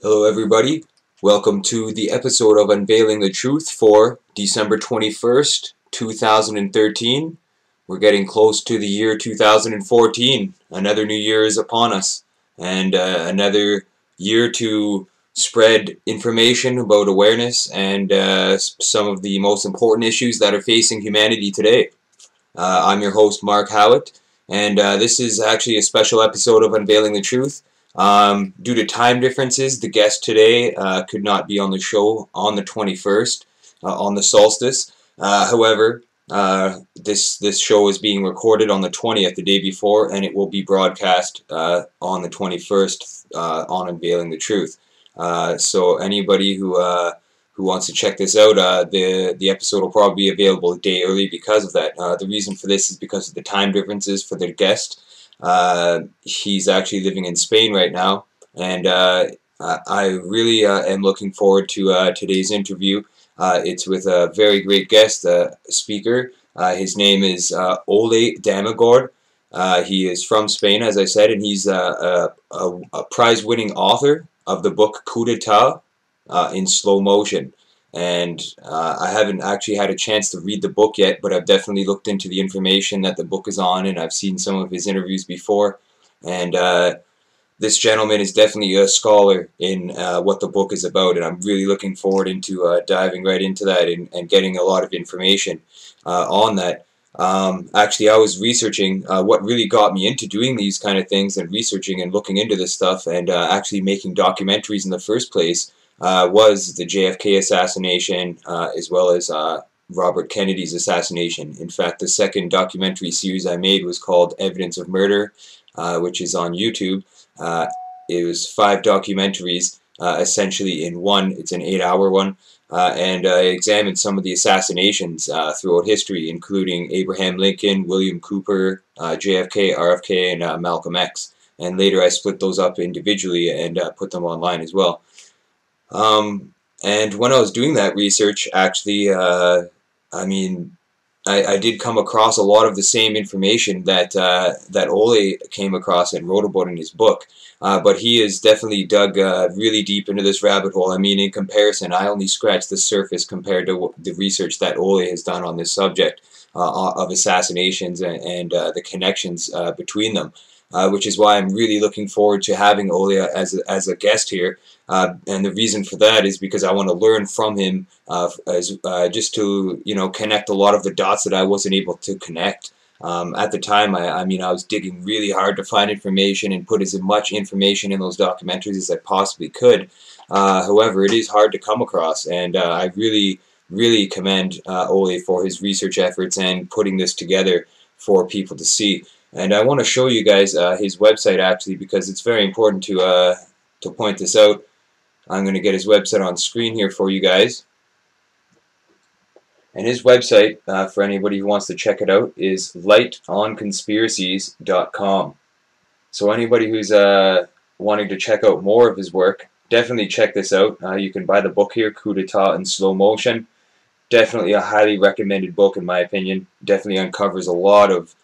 Hello everybody, welcome to the episode of Unveiling the Truth for December 21st, 2013. We're getting close to the year 2014. Another new year is upon us, and another year to spread information about awareness and some of the most important issues that are facing humanity today. I'm your host, Mark Howitt, and this is actually a special episode of Unveiling the Truth. Due to time differences, the guest today could not be on the show on the 21st, on the solstice. However, this show is being recorded on the 20th, the day before, and it will be broadcast on the 21st on Unveiling the Truth. So anybody who wants to check this out, the episode will probably be available a day early because of that. The reason for this is because of the time differences for the guest. He's actually living in Spain right now, and I really am looking forward to today's interview. It's with a very great guest speaker. His name is Ole Dammegard. He is from Spain, as I said, and he's a prize-winning author of the book Coup d'etat in slow motion. And I haven't actually had a chance to read the book yet, but I've definitely looked into the information that the book is on, and I've seen some of his interviews before. And this gentleman is definitely a scholar in what the book is about, and I'm really looking forward into diving right into that and getting a lot of information on that. Actually, I was researching what really got me into doing these kind of things and researching and looking into this stuff and actually making documentaries in the first place was the JFK assassination as well as Robert Kennedy's assassination. In fact, the second documentary series I made was called Evidence of Murder, which is on YouTube. It was 5 documentaries essentially in one. It's an 8-hour one. And I examined some of the assassinations throughout history, including Abraham Lincoln, William Cooper, JFK, RFK, and Malcolm X. And later I split those up individually and put them online as well. And when I was doing that research, actually, I did come across a lot of the same information that that Ole came across and wrote about in his book. But he has definitely dug really deep into this rabbit hole. I mean, in comparison, I only scratched the surface compared to the research that Ole has done on this subject of assassinations and the connections between them. Which is why I'm really looking forward to having Ole as a guest here. And the reason for that is because I want to learn from him just to, connect a lot of the dots that I wasn't able to connect. At the time, I was digging really hard to find information and put as much information in those documentaries as I possibly could. However, it is hard to come across, and I really commend Ole for his research efforts and putting this together for people to see. And I want to show you guys his website actually, because it's very important to point this out. I'm going to get his website on screen here for you guys. And his website, for anybody who wants to check it out, is lightonconspiracies.com. So anybody who's wanting to check out more of his work, definitely check this out. You can buy the book here, Coup d'etat in slow motion. Definitely a highly recommended book in my opinion. Definitely uncovers a lot of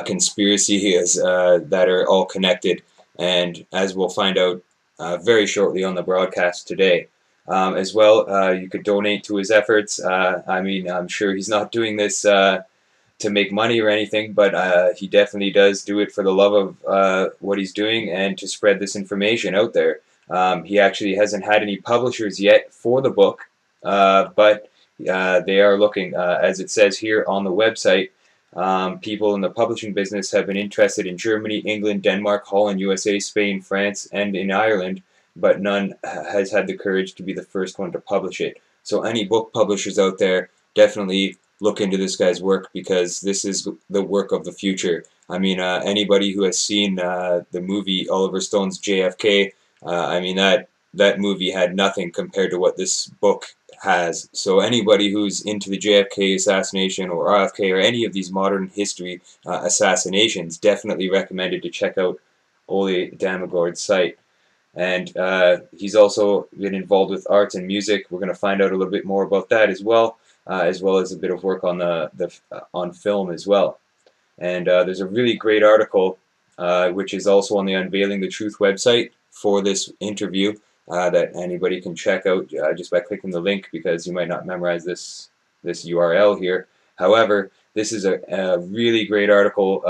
conspiracies that are all connected, and as we'll find out very shortly on the broadcast today. As well, you could donate to his efforts. I'm sure he's not doing this to make money or anything, but he definitely does do it for the love of what he's doing and to spread this information out there. He actually hasn't had any publishers yet for the book, but they are looking, as it says here on the website. People in the publishing business have been interested in Germany, England, Denmark, Holland, USA, Spain, France, and in Ireland, but none has had the courage to be the first one to publish it. So any book publishers out there, definitely look into this guy's work, because this is the work of the future. I mean, anybody who has seen the movie Oliver Stone's JFK, that movie had nothing compared to what this book has. So anybody who's into the JFK assassination or RFK or any of these modern history assassinations, definitely recommended to check out Ole Dammegard's site. And he's also been involved with arts and music. We're going to find out a little bit more about that as well as a bit of work on on film as well. And there's a really great article which is also on the Unveiling the Truth website for this interview. that anybody can check out just by clicking the link, because you might not memorize this URL here. However, this is a really great article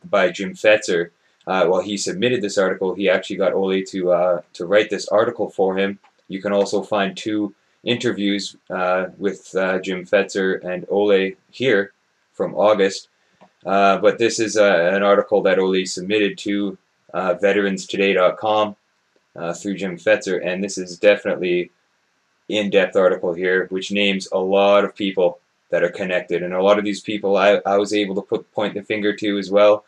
by Jim Fetzer. While he submitted this article, he actually got Ole to write this article for him. You can also find two interviews with Jim Fetzer and Ole here from August. But this is an article that Ole submitted to veteranstoday.com through Jim Fetzer, and this is definitely in-depth article here, which names a lot of people that are connected, and a lot of these people I was able to point the finger to as well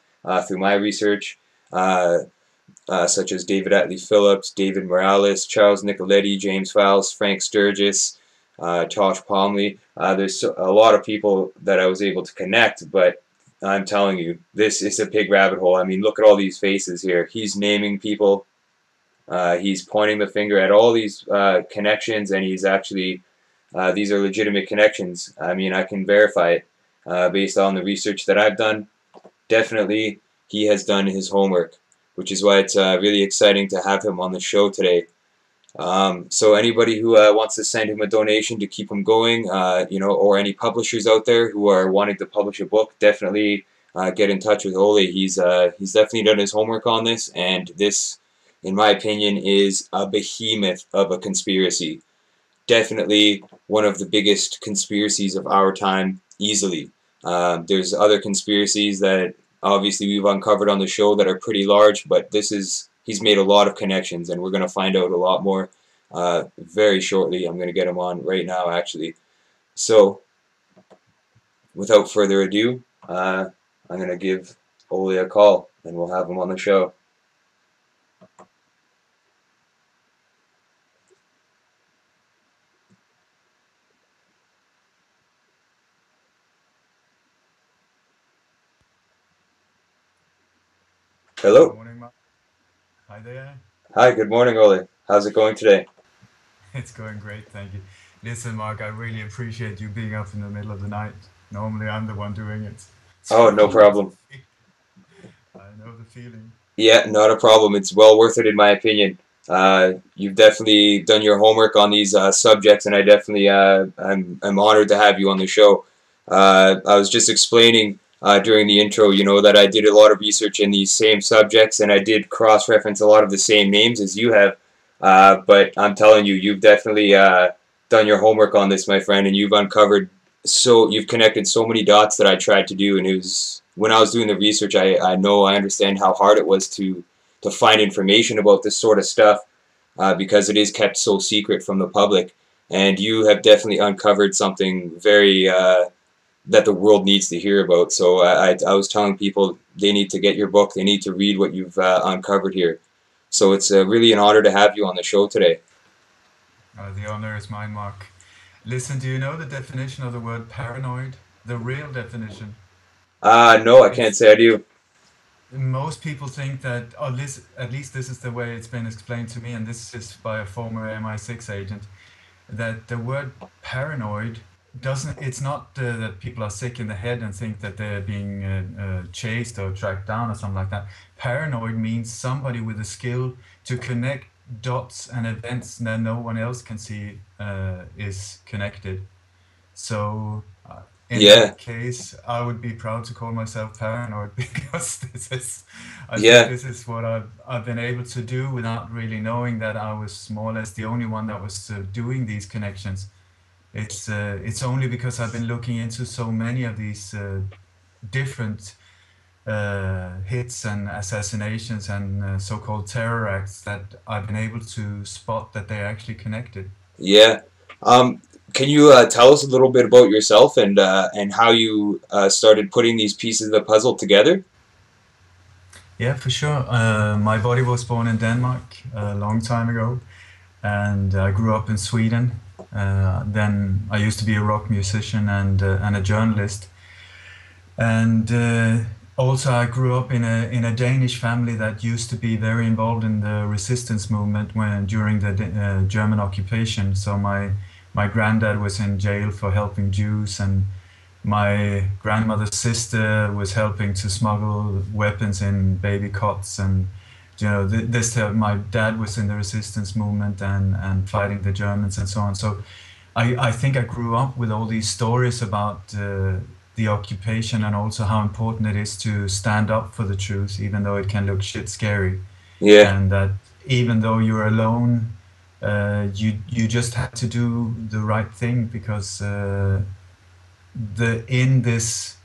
through my research, such as David Atlee Phillips, David Morales, Charles Nicoletti, James Fowles, Frank Sturgis, Tosh Palmley. There's a lot of people that I was able to connect, but I'm telling you, this is a big rabbit hole. I mean, look at all these faces here. He's naming people. He's pointing the finger at all these connections, and he's actually, these are legitimate connections. I mean, I can verify it based on the research that I've done. Definitely, he has done his homework, which is why it's really exciting to have him on the show today. So anybody who wants to send him a donation to keep him going, you know, or any publishers out there who are wanting to publish a book, definitely get in touch with Ole. He's definitely done his homework on this, and this, in my opinion, is a behemoth of a conspiracy. Definitely one of the biggest conspiracies of our time, easily. There's other conspiracies that obviously we've uncovered on the show that are pretty large, but this is, he's made a lot of connections, and we're going to find out a lot more very shortly. I'm going to get him on right now, actually. So, without further ado, I'm going to give Ole a call, and we'll have him on the show. Hello. Good morning, Mark. Hi there. Hi, good morning, Ole. How's it going today? It's going great, thank you. Listen, Mark, I really appreciate you being up in the middle of the night. Normally, I'm the one doing it. So Oh, no problem. I know the feeling. Yeah, not a problem. It's well worth it, in my opinion. You've definitely done your homework on these subjects, and I definitely I'm honored to have you on the show. I was just explaining during the intro, you know, that I did a lot of research in these same subjects, and I did cross-reference a lot of the same names as you have. But I'm telling you, you've definitely done your homework on this, my friend, and you've uncovered you've connected so many dots that I tried to do, and it was, when I was doing the research, I know, I understand how hard it was to find information about this sort of stuff, because it is kept so secret from the public, and you have definitely uncovered something very that the world needs to hear about. So I was telling people they need to get your book, they need to read what you've uncovered here. So it's really an honor to have you on the show today. The honor is mine, Mark. Listen, do you know the definition of the word paranoid? The real definition. No, I can't It's say I do. Most people think that, at least this is the way it's been explained to me, and this is by a former MI6 agent, that the word paranoid doesn't, it's not that people are sick in the head and think that they're being chased or tracked down or something like that. Paranoid means somebody with a skill to connect dots and events that no one else can see is connected. So in Yeah, that case, I would be proud to call myself paranoid because I think yeah, this is what I've been able to do without really knowing that I was more or less the only one that was doing these connections. It's only because I've been looking into so many of these different hits and assassinations and so-called terror acts that I've been able to spot that they're actually connected. yeah. Um, can you tell us a little bit about yourself and how you started putting these pieces of the puzzle together? Yeah, for sure. My body was born in Denmark a long time ago, and I grew up in Sweden. Then I used to be a rock musician and a journalist. And also, I grew up in a Danish family that used to be very involved in the resistance movement when during the German occupation. So my granddad was in jail for helping Jews, and my grandmother's sister was helping to smuggle weapons in baby cots and you know, my dad was in the resistance movement and fighting the Germans and so on. So I think I grew up with all these stories about the occupation and also how important it is to stand up for the truth, even though it can look shit scary. Yeah. And that even though you're alone, you just have to do the right thing because in this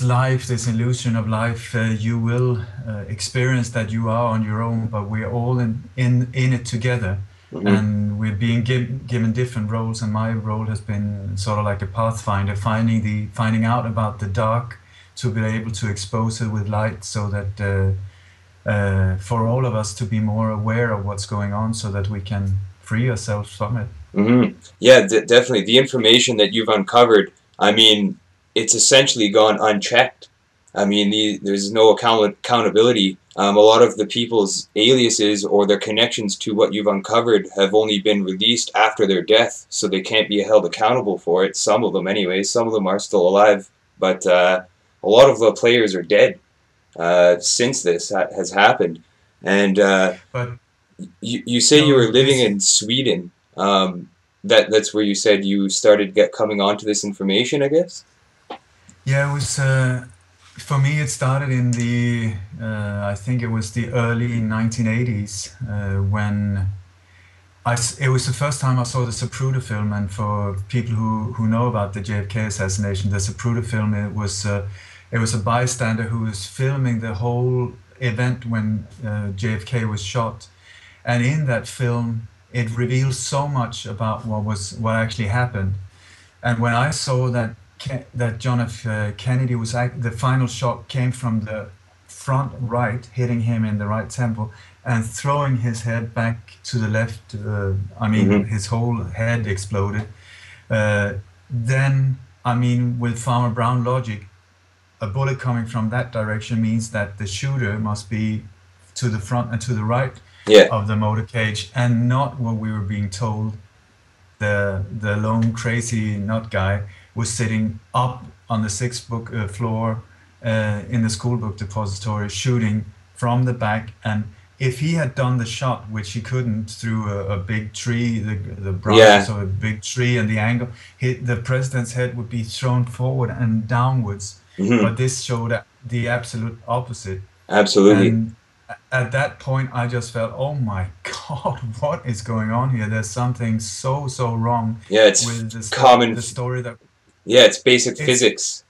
life, this illusion of life, you will experience that you are on your own, but we're all in it together, Hmm. and we're being given different roles. And my role has been sort of like a pathfinder, finding out about the dark to be able to expose it with light, so that for all of us to be more aware of what's going on, so that we can free ourselves from it. Hmm. Yeah, definitely. The information that you've uncovered, I mean, it's essentially gone unchecked. I mean, there's no accountability. A lot of the people's aliases or their connections to what you've uncovered have only been released after their death, so they can't be held accountable for it. Some of them, anyways. Some of them are still alive, but a lot of the players are dead since this has happened. And But you say you no, were living this in Sweden. That's where you said you started coming onto this information, I guess. Yeah, it was for me. It started in the I think it was the early 1980s when it was the first time I saw the Zapruder film. And for people who know about the JFK assassination, the Zapruder film, it was a bystander who was filming the whole event when JFK was shot. And in that film, it reveals so much about what actually happened. And when I saw that John F. Kennedy the final shot came from the front right, hitting him in the right temple, and throwing his head back to the left. I mean, Hmm. his whole head exploded. Uh, then, I mean, with Farmer Brown logic, a bullet coming from that direction means that the shooter must be to the front and to the right Yeah. of the motorcade, and not what we were being told. The lone crazy nut guy was sitting up on the sixth book floor in the school book depository, shooting from the back. And if he had done the shot, which he couldn't through a big tree, the branches Yeah. of a big tree and the angle, the president's head would be thrown forward and downwards. Hmm. But this showed the absolute opposite. Absolutely. And at that point, I just felt, oh my God, what is going on here? There's something so wrong Yeah, it's with common. the story that Yeah, it's basic it's physics.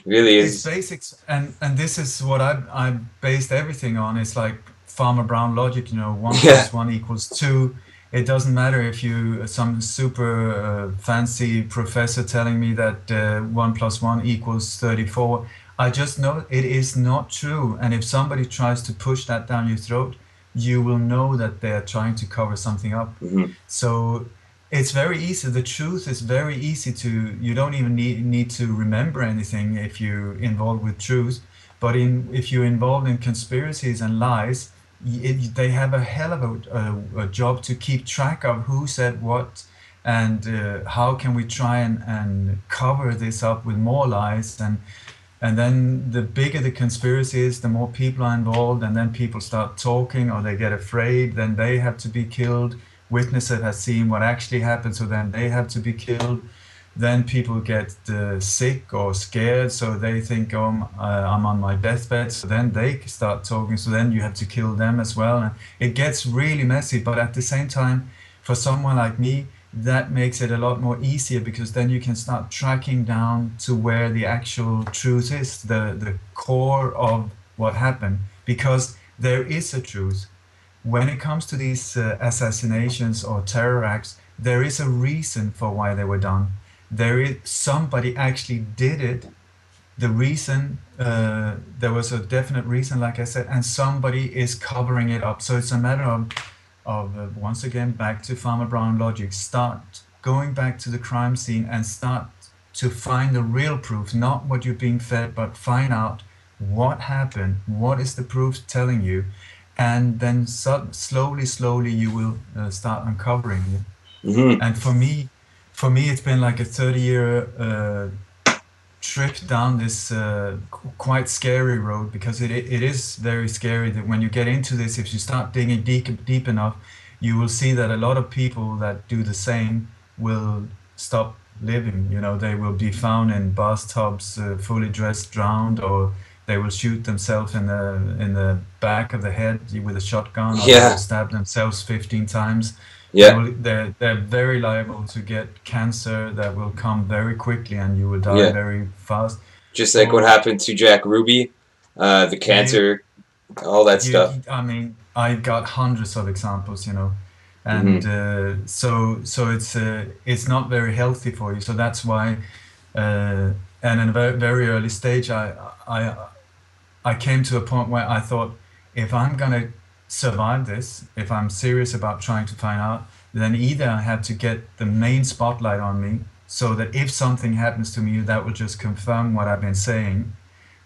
Really it's is. basics. And this is what I based everything on. It's like Farmer Brown logic, you know, one Yeah. plus one equals two. It doesn't matter if you some super fancy professor telling me that one plus one equals 34. I just know it is not true. And if somebody tries to push that down your throat, you will know that they're trying to cover something up. Hmm. So it's very easy. The truth is very easy you don't even need to remember anything if you're involved with truth. But if you're involved in conspiracies and lies, they have a hell of a job to keep track of who said what, and how can we try and cover this up with more lies. And then the bigger the conspiracy is, the more people are involved, and then people start talking or they get afraid, then they have to be killed. Witnesses have seen what actually happened, so then they have to be killed. Then people get sick or scared, so they think, oh, I'm on my deathbed, so then they start talking, so then you have to kill them as well. And it gets really messy, but at the same time, for someone like me, that makes it a lot more easier, because then you can start tracking down to where the actual truth is, the core of what happened, because there is a truth. When it comes to these assassinations or terror acts, there is a reason for why they were done. There is somebody actually did it. The reason, there was a definite reason, like I said, and somebody is covering it up. So it's a matter of once again, back to Farmer Brown logic. Start going back to the crime scene and start to find the real proof, not what you're being fed, but find out what happened, what is the proof telling you, and then slowly you will start uncovering it. Hmm. And for me, it's been like a 30-year tripped down this quite scary road, because it is very scary that when you get into this, if you start digging deep enough, you will see that a lot of people that do the same will stop living. You know, they will be found in bathtubs, fully dressed, drowned, or they will shoot themselves in the back of the head with a shotgun, or they will Yeah, stab themselves 15 times. yeah, They're very liable to get cancer that will come very quickly, and you will die yeah. very fast. Just like what Or happened to Jack Ruby, the you cancer, all that stuff. I mean, I got hundreds of examples, you know, and Hmm. so it's not very healthy for you. So that's why, and in a very early stage, I I came to a point where I thought, if I'm gonna survive this, if I'm serious about trying to find out, then either I had to get the main spotlight on me, so that if something happens to me, that will just confirm what I've been saying,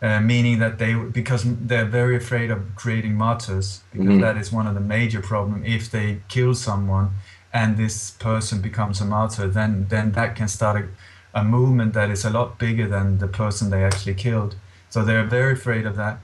meaning that because they're very afraid of creating martyrs, because Hmm. that is one of the major problems. If they kill someone and this person becomes a martyr, then that can start a movement that is a lot bigger than the person they actually killed. So they're very afraid of that.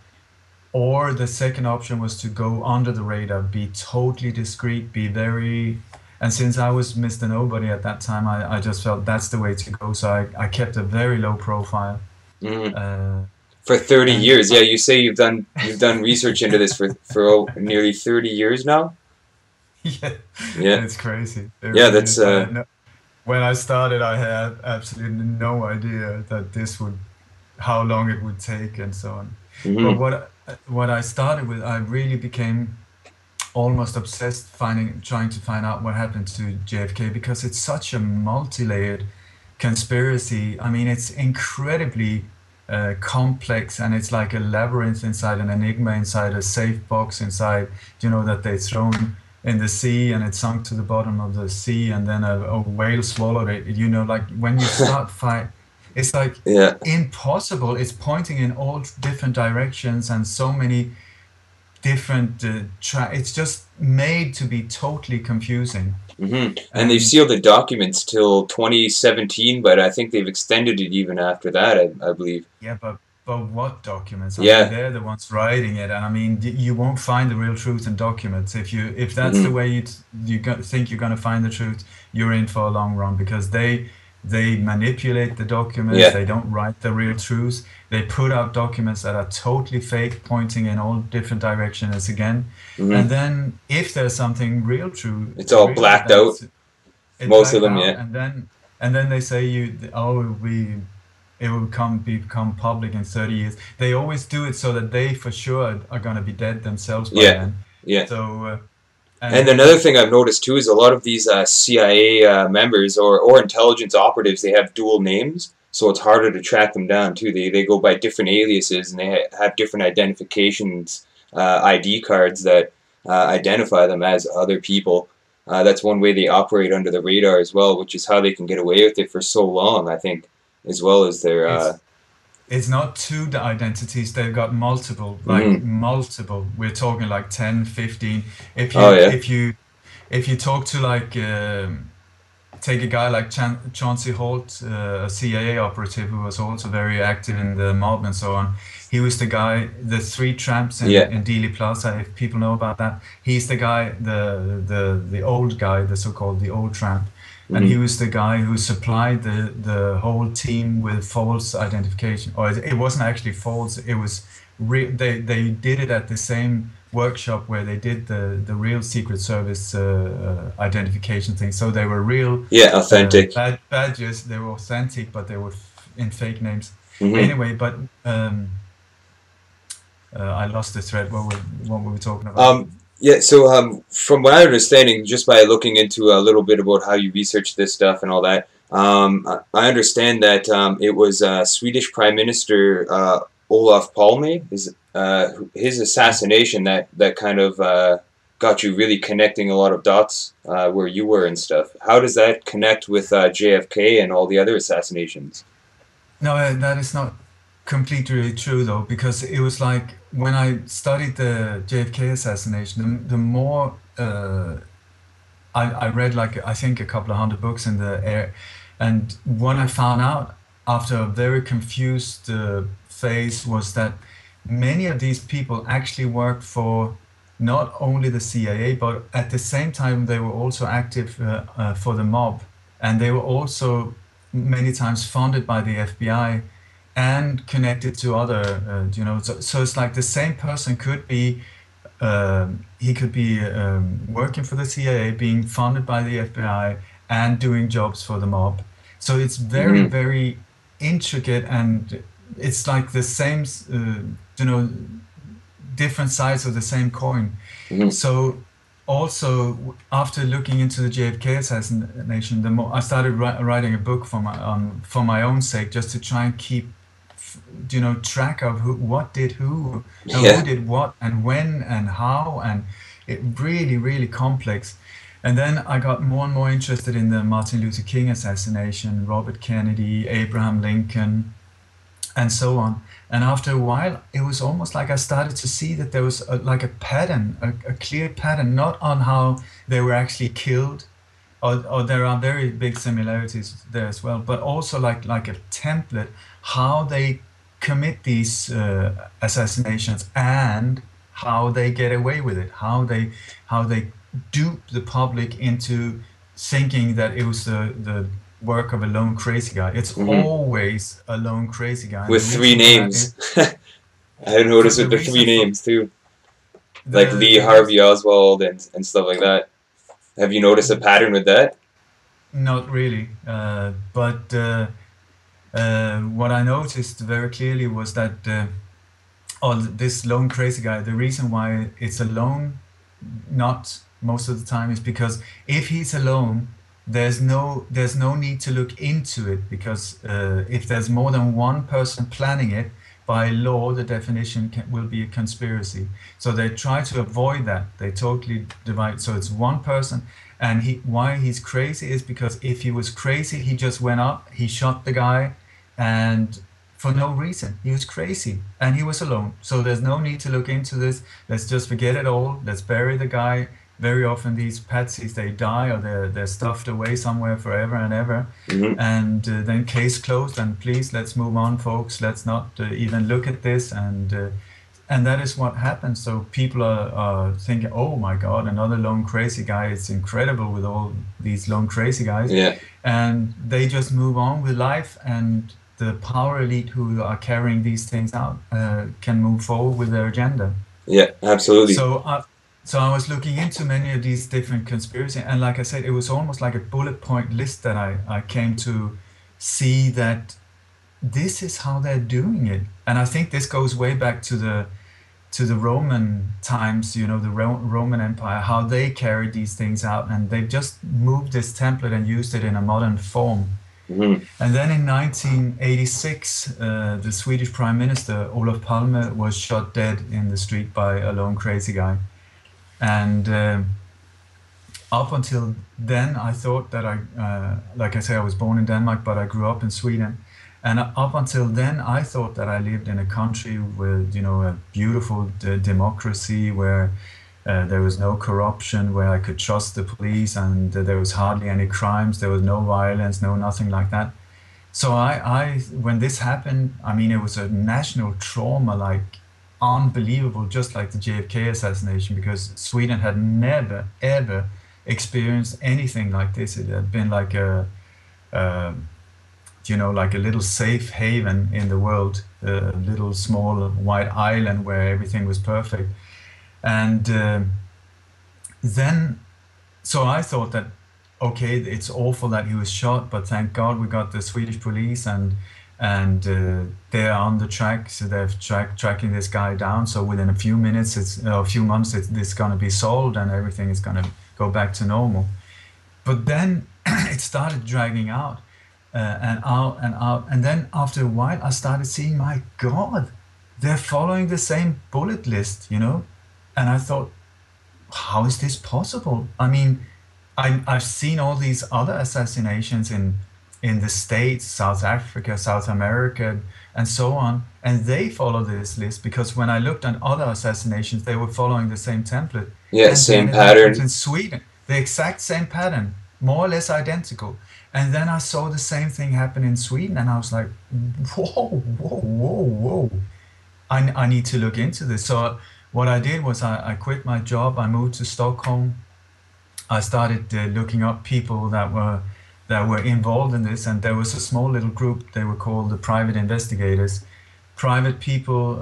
Or the second option was to go under the radar, be totally discreet, be very. And since I was Mr. Nobody at that time, I just felt that's the way to go. So I kept a very low profile. Hmm. Uh, For 30 and years, yeah. You say you've done research into this for nearly 30 years now. yeah, Yeah, it's crazy. It yeah. really That's is. When I started, I had absolutely no idea that how long it would take, and so on. But hmm what I started with, I really became almost obsessed trying to find out what happened to JFK, because it's such a multi-layered conspiracy. I mean, it's incredibly complex, and it's like a labyrinth inside an enigma, inside a safe box, inside, you know, that they thrown in the sea and it sunk to the bottom of the sea, and then a whale swallowed it. You know, like when you start fight, it's like yeah. impossible. It's pointing in all different directions, and so many different it's just made to be totally confusing. And they've And sealed the documents till 2017, but I think they've extended it even after that. I believe. yeah, but what documents? I mean, Yeah. they're the ones writing it, and I mean, you won't find the real truth in documents. If that's the hmm way think you're going to find the truth, you're in for a long run, because they manipulate the documents. Yeah. They don't write the real truth. They put out documents that are totally fake, pointing in all different directions again. And hmm then if there's something It's all real, blacked out. that's it Most of blacked them. out, Yeah. and then they say it will become public in 30 years. They always do it so that they for sure are going to be dead themselves by Yeah. then. Yeah. So And and another thing I've noticed too is a lot of these CIA members or intelligence operatives, they have dual names, so it's harder to track them down too. They go by different aliases and they have different identifications, ID cards that identify them as other people. That's one way they operate under the radar as well, which is how they can get away with it for so long, I think, as well as their. it's it's not two identities. They've got multiple, like Mhm. multiple. We're talking like 10, 15. If Oh you yeah. if you if you talk to like take a guy like Chauncey Holt, a CIA operative who was also very active in the mob and so on. He was the guy, the three tramps Yeah. in Dealey Plaza, if people know about that. He's the guy, the old guy, the so-called the old tramp. And he hmm was the guy who supplied the whole team with false identification. Or it wasn't actually false, it was they did it at the same workshop where they did the real Secret Service identification thing. So they were real Yeah. Authentic. badges. They were authentic, but they were in fake names. hmm Anyway, but I lost the thread. What were we talking about? Yeah, so from my understanding, just by looking into a little bit about how you research this stuff and all that, I understand that it was Swedish Prime Minister Olof Palme, his assassination that kind of got you really connecting a lot of dots where you were and stuff. How does that connect with JFK and all the other assassinations? No, that is not completely true though, because it was like when I studied the JFK assassination, the more I read like I think a couple of hundred books in the air, and when I found out, after a very confused phase was that many of these people actually worked for not only the CIA, but at the same time they were also active for the mob, and they were also many times funded by the FBI and connected to other, so it's like the same person could be he could be working for the CIA, being funded by the FBI, and doing jobs for the mob. So it's very, Hmm. very intricate, and it's like the same, you know, different sides of the same coin. Hmm. So also after looking into the JFK assassination, the more I started writing a book for my own sake, just to try and keep track of what did who Yeah. did what and when and how, and it really, really complex. And then I got more and more interested in the Martin Luther King assassination, Robert Kennedy, Abraham Lincoln, and so on. And after a while, it was almost like I started to see that there was like a pattern, a clear pattern, not on how they were actually killed, or there are very big similarities there as well, but also like a template, how they commit these assassinations, and how they get away with it, how they dupe the public into thinking that it was the work of a lone crazy guy. It's Hmm. always a lone crazy guy, and the With three reason for that is names. I noticed the with the three reason for names too, like the Lee the reason Harvey Oswald and stuff like that. Have you noticed a pattern with that? not really, but what I noticed very clearly was that this lone crazy guy, the reason why it's alone, not most of the time, is because if he's alone, there's no need to look into it, because if there's more than one person planning it, by law the definition will be a conspiracy. So they try to avoid that. They totally divide. So it's one person, and why he's crazy is because if he was crazy, he just went up, he shot the guy, and for no reason. He was crazy and he was alone. So there's no need to look into this. Let's just forget it all. Let's bury the guy. Very often these patsies, they die, or they're stuffed away somewhere forever and ever. Hmm. And then case closed, and please, let's move on, folks. Let's not even look at this. And that is what happens. So people are thinking, oh my God, another lone crazy guy. It's incredible with all these lone crazy guys. Yeah. And they just move on with life. And the power elite who are carrying these things out can move forward with their agenda. Yeah. Absolutely. So, so I was looking into many of these different conspiracies, and like I said, it was almost like a bullet point list that I came to see that this is how they're doing it. And I think this goes way back to the Roman times, the Roman Empire, how they carried these things out, and they've just moved this template and used it in a modern form. Hmm. And then in 1986, the Swedish Prime Minister, Olof Palme, was shot dead in the street by a lone crazy guy. And up until then, I thought that like I say, I was born in Denmark, but I grew up in Sweden. And up until then, I thought that I lived in a country with, a beautiful democracy, where there was no corruption, where I could trust the police, and there was hardly any crimes. There was no violence, no nothing like that. So when this happened, I mean, it was a national trauma, like unbelievable, just like the JFK assassination, because Sweden had never ever experienced anything like this. It had been like uh, like a little safe haven in the world, a little small white island where everything was perfect. And then, so I thought that, okay, it's awful that he was shot, but thank God we got the Swedish police, and they're on the track, so they're tracking this guy down. So within a few minutes, a few months, it's going to be solved, and everything is going to go back to normal. But then it started dragging out, and out and out, and then after a while, I started seeing, my God, they're following the same bullet list, and I thought, how is this possible? I mean, I've seen all these other assassinations in the States, South Africa, South America, and so on, and they follow this list, because when I looked at other assassinations, they were following the same template. Yeah. And then Same it happens pattern. in Sweden, the exact same pattern. more or less identical. And then I saw the same thing happen in Sweden, and I was like, whoa, whoa, whoa, whoa. I need to look into this. So what I did was I quit my job. I moved to Stockholm. I started looking up people that were involved in this, and there was a small little group. They were called the private investigators. Private people,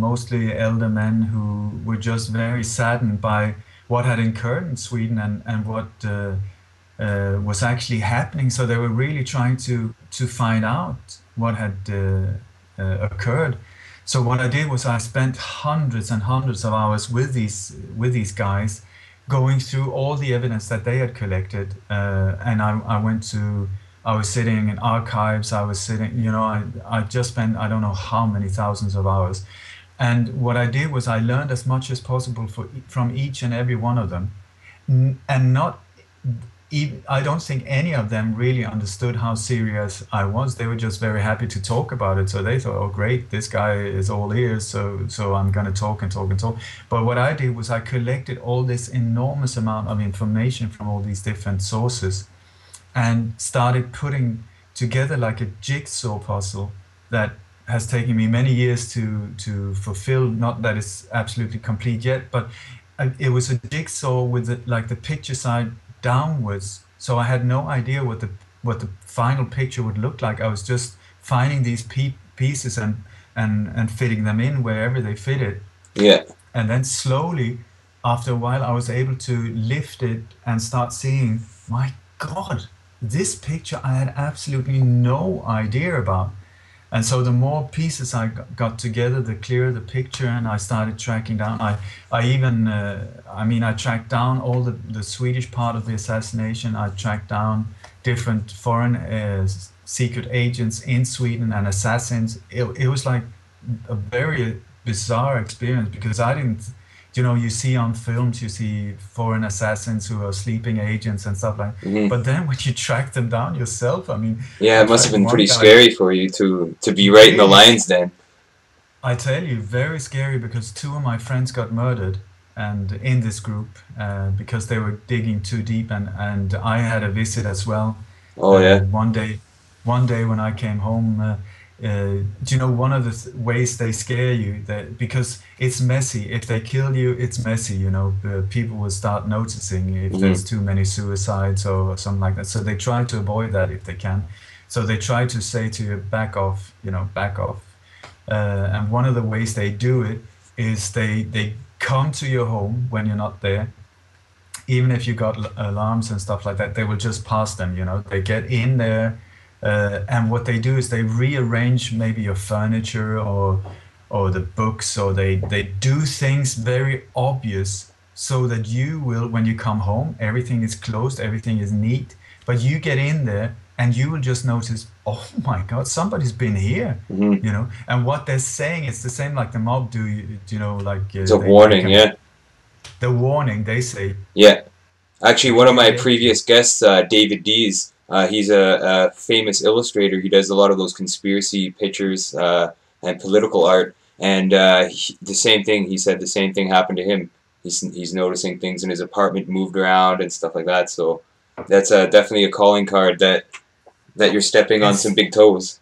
mostly elder men who were just very saddened by what had occurred in Sweden and what was actually happening. So they were really trying to find out what had occurred. So what I did was I spent hundreds and hundreds of hours with these guys, going through all the evidence that they had collected, and I was sitting in archives. I was sitting, I just spent I don't know how many thousands of hours, and what I did was I learned as much as possible from each and every one of them, and not even, I don't think any of them really understood how serious I was. They were just very happy to talk about it. So they thought, oh, great, this guy is all ears. So I'm going to talk and talk and talk. But what I did was I collected all this enormous amount of information from all these different sources and started putting together like a jigsaw puzzle that has taken me many years to fulfill. Not that it's absolutely complete yet, but it was a jigsaw with like the picture side downwards. So I had no idea what the final picture would look like. I was just finding these pieces and fitting them in wherever they fitted. Yeah. And then slowly, after a while, I was able to lift it and start seeing, my God, this picture I had absolutely no idea about. And so the more pieces I got together, the clearer the picture, and I started tracking down. I tracked down all the Swedish part of the assassination. I tracked down different foreign secret agents in Sweden and assassins. It was like a very bizarre experience because I didn't, you see on films, you see foreign assassins who are sleeping agents and stuff like that. Hmm. But then when you track them down yourself, I mean, Yeah, I it must have tracked been one pretty guy. scary for you to be right in the Really, lines then. I tell you, very scary because two of my friends got murdered, and in this group because they were digging too deep, and I had a visit as well. Oh yeah. One day when I came home, one of the ways they scare you, that because it's messy. If they kill you, it's messy. People will start noticing if Hmm. there's too many suicides or something like that. So they try to avoid that if they can. So they try to say to you, back off, back off. And one of the ways they do it is they come to your home when you're not there. Even if you got alarms and stuff like that, they will just pass them. They get in there, and what they do is they rearrange maybe your furniture or the books, or they do things very obvious so that you will, when you come home, everything is closed, everything is neat, but you get in there and you will just notice, oh my God, somebody's been here. Hmm. And what they're saying is the same like the mob do. Like It's a they warning, can, yeah. the warning they say, Yeah. Actually, one of here my they previous guests, David Dees, he's a famous illustrator. He does a lot of those conspiracy pictures and political art. And the same thing, he said the same thing happened to him. He's noticing things in his apartment moved around and stuff like that. So that's definitely a calling card that you're stepping on some it's big toes.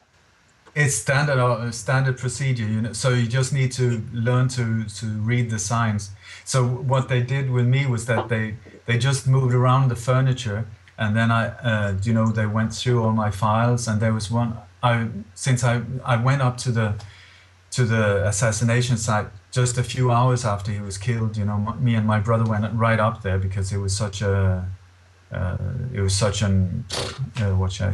it's standard procedure, so you just need to learn to read the signs. So what they did with me was that they just moved around the furniture, and then they went through all my files, and there was one. I went up to the assassination site just a few hours after he was killed. Me and my brother went right up there because uh, it was such an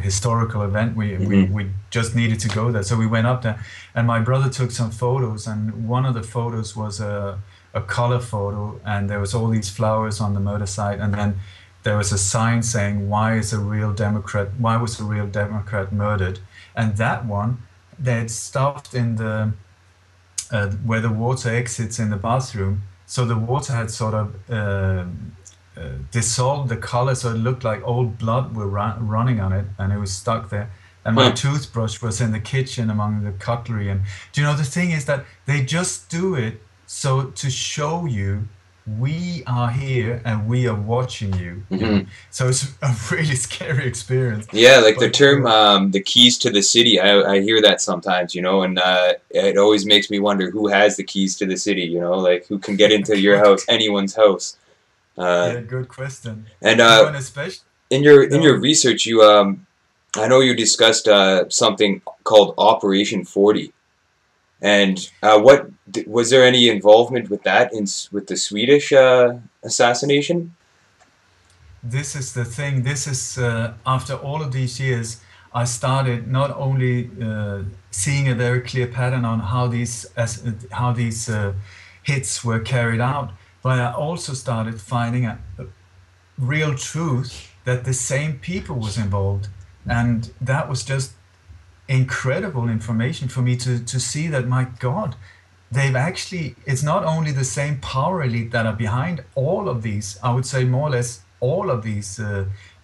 historical event. We, we Hmm. we just needed to go there, so we went up there, and my brother took some photos, and one of the photos was a color photo, and there was all these flowers on the murder site, and then there was a sign saying, why was a real Democrat murdered?" And that one, they had stuffed in the where the water exits in the bathroom. So the water had sort of dissolved the color, so it looked like old blood were running on it, and it was stuck there. And my Huh. toothbrush was in the kitchen among the cutlery. And the thing is that they just do it so to show you we are here and we are watching you, you know. Hmm. So it's a really scary experience. Yeah, like the But term, the keys to the city. I hear that sometimes, you know, and it always makes me wonder who has the keys to the city. You know, like who can get into your good, house, anyone's house. Uh, yeah, good question. and No, and especially in your no, research, you I know you discussed something called Operation 40. And what was there any involvement with that with the Swedish assassination? this is the thing. This is after all of these years, I started not only seeing a very clear pattern on how these hits were carried out, but I also started finding a real truth that the same people was involved, and that was just incredible information for me to see that, my God, they've actually, it's not only the same power elite that are behind all of these, I would say more or less all of these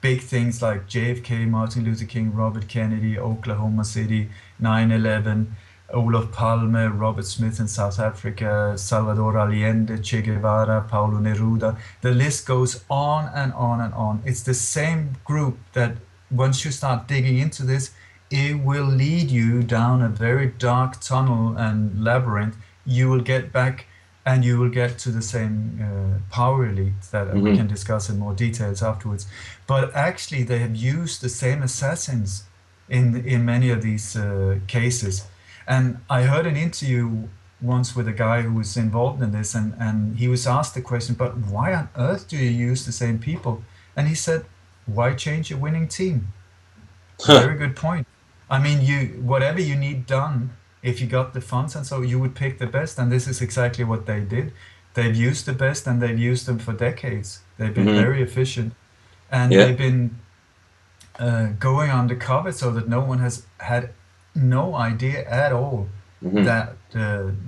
big things like JFK, Martin Luther King, Robert Kennedy, Oklahoma City, 9/11, Olof Palme, Robert Smith in South Africa, Salvador Allende, Che Guevara, Paulo Neruda. The list goes on and on and on. It's the same group that once you start digging into this, it will lead you down a very dark tunnel and labyrinth. You will get back and you will get to the same power elite that we can Hmm. discuss in more details afterwards. But actually, they have used the same assassins in many of these cases. And I heard an interview once with a guy who was involved in this, and he was asked the question, but why on earth do you use the same people? And he said, why change a winning team? Huh. Very good point. I mean, you whatever you need done, if you got the funds and so you would pick the best, and this is exactly what they did. They've used the best, and they've used them for decades. They've been Hmm. very efficient, and Yeah. they've been going undercover so that no one has had no idea at all Hmm. that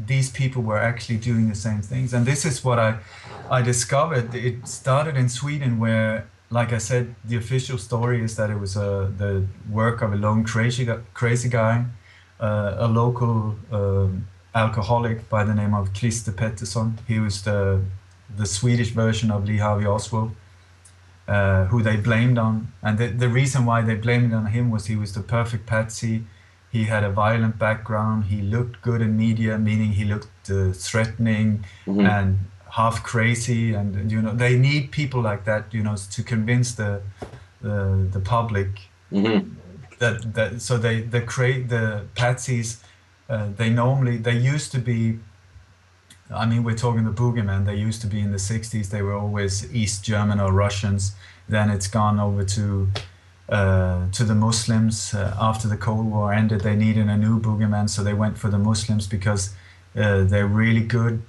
these people were actually doing the same things. And this is what I discovered. It started in Sweden, where, like I said, the official story is that it was the work of a lone crazy guy, a local alcoholic by the name of Christer Pettersson. He was the Swedish version of Lee Harvey Oswald, who they blamed on. And the reason why they blamed on him was he was the perfect patsy. He had a violent background. He looked good in media, meaning he looked threatening Hmm. and half crazy. And you know, they need people like that, you know, to convince the public Hmm. that so the patsies, they used to be, I mean, we're talking the boogeyman. They used to be in the 60s. They were always East German or Russians. Then it's gone over to the Muslims. After the Cold War ended, they needed a new boogeyman, so they went for the Muslims because they're really good.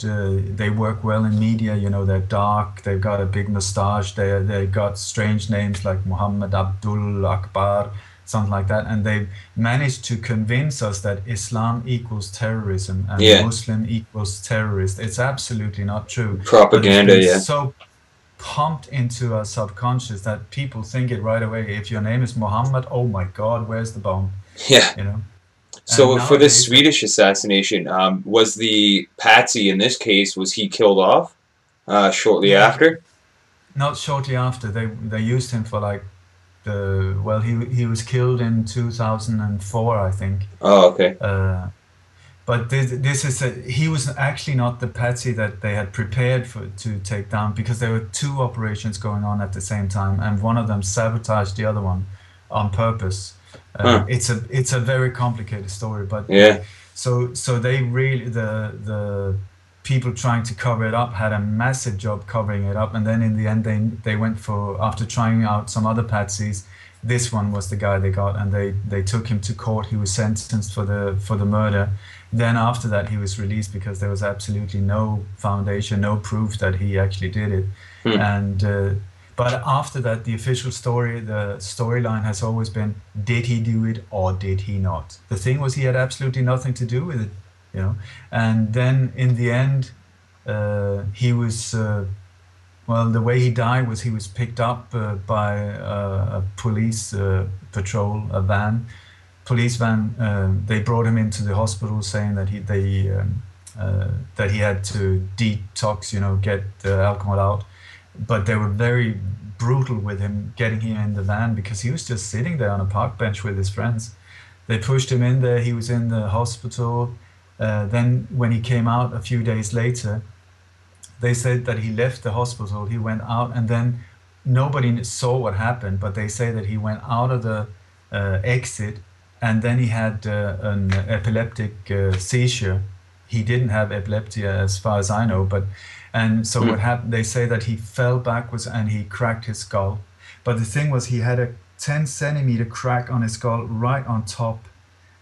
They work well in media. You know, they're dark. They've got a big mustache. They've got strange names like Muhammad Abdul Akbar, something like that. And they've managed to convince us that Islam equals terrorism and Yeah. Muslim equals terrorist. It's absolutely not true, but it's Propaganda. been Yeah. so pumped into our subconscious that people think it right away. If your name is Muhammad, oh my God, where's the bomb? Yeah. You know. And So for the nowadays, Swedish assassination, was the patsy in this case, was he killed off shortly yeah, after? not shortly after they used him for like he was killed in 2004, I think. Oh, okay. Uh, but this is he was actually not the patsy that they had prepared for to take down, because there were two operations going on at the same time, and one of them sabotaged the other one on purpose. Huh. It's a very complicated story, but Yeah. so they really, the people trying to cover it up had a massive job covering it up, and then in the end they went for, after trying out some other patsies, this one was the guy they got, and they took him to court. He was sentenced for the murder. Then after that he was released because there was absolutely no foundation, no proof that he actually did it. Hmm. And but after that, the official story, the storyline has always been, did he do it or did he not? The thing was, he had absolutely nothing to do with it, you know. And then in the end, he was, well, the way he died was he was picked up by a police patrol, a van, police van. They brought him into the hospital saying that that he had to detox, get the alcohol out. But they were very brutal with him getting him in the van because he was just sitting there on a park bench with his friends. They pushed him in there. He was in the hospital. Then when he came out a few days later, they said that he left the hospital. He went out, and then nobody saw what happened, but they say that he went out of the exit, and then he had an epileptic seizure. He didn't have epilepsy, as far as I know, but and so what Mm. happened? They say that he fell backwards and he cracked his skull. But the thing was, he had a 10 centimeter crack on his skull right on top,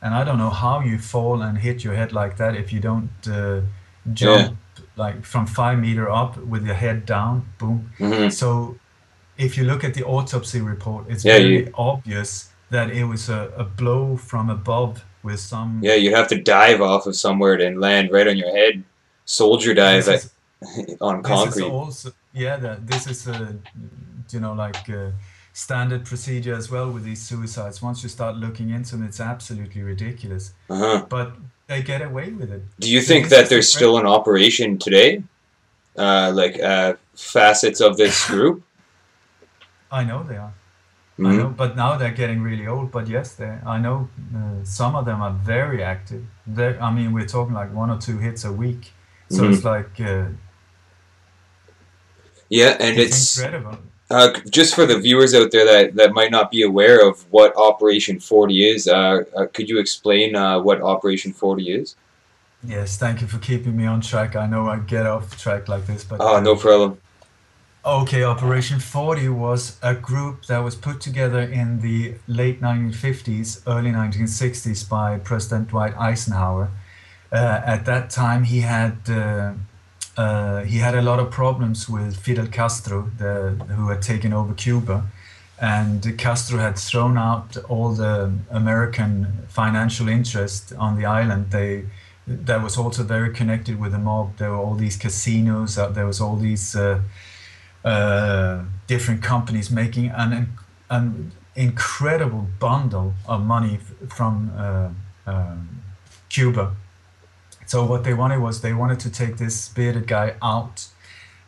and I don't know how you fall and hit your head like that if you don't Yeah. jump like from 5 meter up with your head down, boom. Hmm. So if you look at the autopsy report, it's Yeah, very obvious that it was a blow from above with some. you'd have to dive off of somewhere and land right on your head. Soldier dive This is on this is concrete. also, yeah, that this is a, like a standard procedure as well with these suicides. Once you start looking into them, it's absolutely ridiculous, Uh-huh. but they get away with it. Do you So think this that is the there's still an operation today? Facets of this group? I know they are. I know, Hmm. but now they're getting really old. But yes, I know some of them are very active. I mean, we're talking like one or two hits a week. So it's Hmm. like Yeah, and it's it's incredible. just for the viewers out there that might not be aware of what Operation 40 is. Could you explain what Operation 40 is? Yes, thank you for keeping me on track. I know I get off track like this, but Oh, no problem. okay. Operation 40 was a group that was put together in the late 1950s, early 1960s by President Dwight Eisenhower. At that time, he had a lot of problems with Fidel Castro, who had taken over Cuba, and Castro had thrown out all the American financial interest on the island. That was also very connected with the mob. There were all these casinos. There was all these different companies making an incredible bundle of money from Cuba. So what they wanted was they wanted to take this bearded guy out,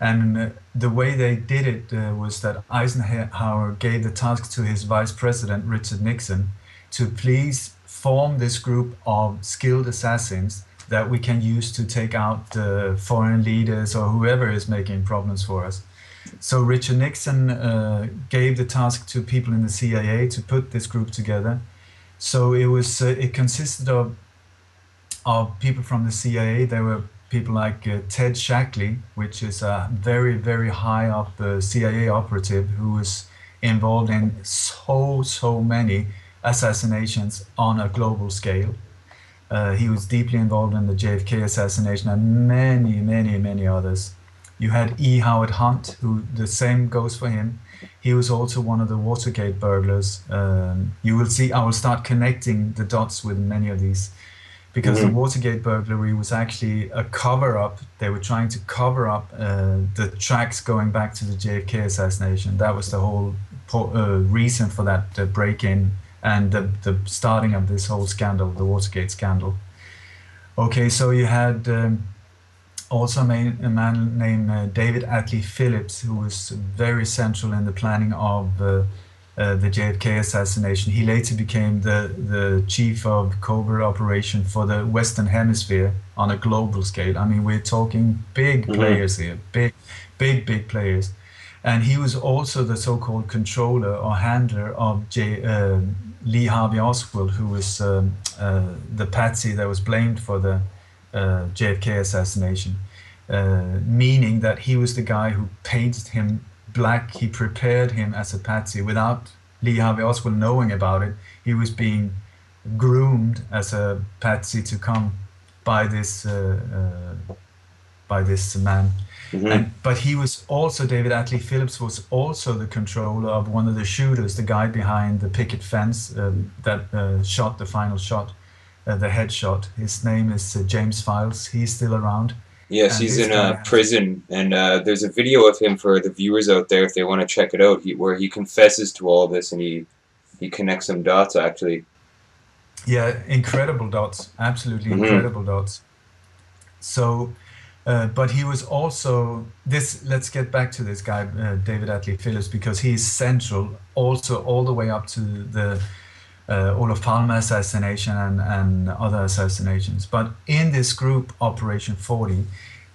and the way they did it was that Eisenhower gave the task to his vice president, Richard Nixon, to please form this group of skilled assassins that we can use to take out foreign leaders or whoever is making problems for us. So Richard Nixon gave the task to people in the CIA to put this group together. So it consisted of people from the CIA. There were people like Ted Shackley, which is a very, very high up CIA operative who was involved in so many assassinations on a global scale. He was deeply involved in the JFK assassination and many others. You had E. Howard Hunt, who the same goes for him. He was also one of the Watergate burglars. You will see, I will start connecting the dots with many of these because the Hmm. Watergate burglary was actually a cover up. They were trying to cover up the tracks going back to the JFK assassination. That was the whole reason for that break in and the starting of this whole scandal, the Watergate scandal. Okay, so you had also a man named David Atlee Phillips, who was very central in the planning of the JFK assassination. He later became the chief of covert operation for the Western Hemisphere on a global scale. I mean, we're talking big Hmm. players here, big players. And he was also the so-called controller or handler of Lee Harvey Oswald, who was the patsy that was blamed for the JFK assassination, meaning that he was the guy who painted him black. He prepared him as a patsy without Lee Harvey Oswald knowing about it. He was being groomed as a patsy to come by this man. Hmm. And but he was also David Atlee Phillips was also the controller of one of the shooters, the guy behind the picket fence that shot the final shot, the headshot. His name is James Files. He's still around, Yes, and he's this in guy a has, prison, and there's a video of him for the viewers out there if they want to check it out, where he confesses to all this and he connects some dots actually. yeah, incredible dots, absolutely Hmm. incredible dots. So, but he was also this. Let's get back to this guy, David Atlee Phillips, because he is central also all the way up to the Olof Palme assassination and other assassinations. But in this group, Operation 40,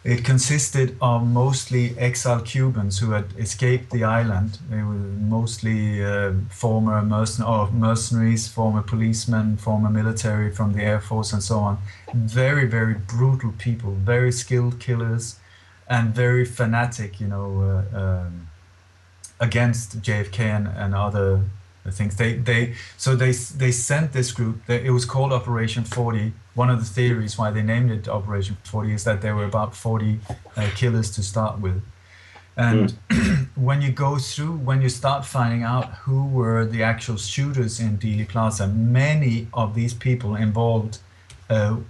it consisted of mostly exiled Cubans who had escaped the island. They were mostly former mercenaries, former policemen, former military from the Air Force, and so on. Very, very brutal people, very skilled killers, and very fanatic, against JFK and other things. They sent this group. It was called Operation 40. One of the theories why they named it Operation 40 is that there were about 40 killers to start with. And when you start finding out who were the actual shooters in Dealey Plaza, many of these people involved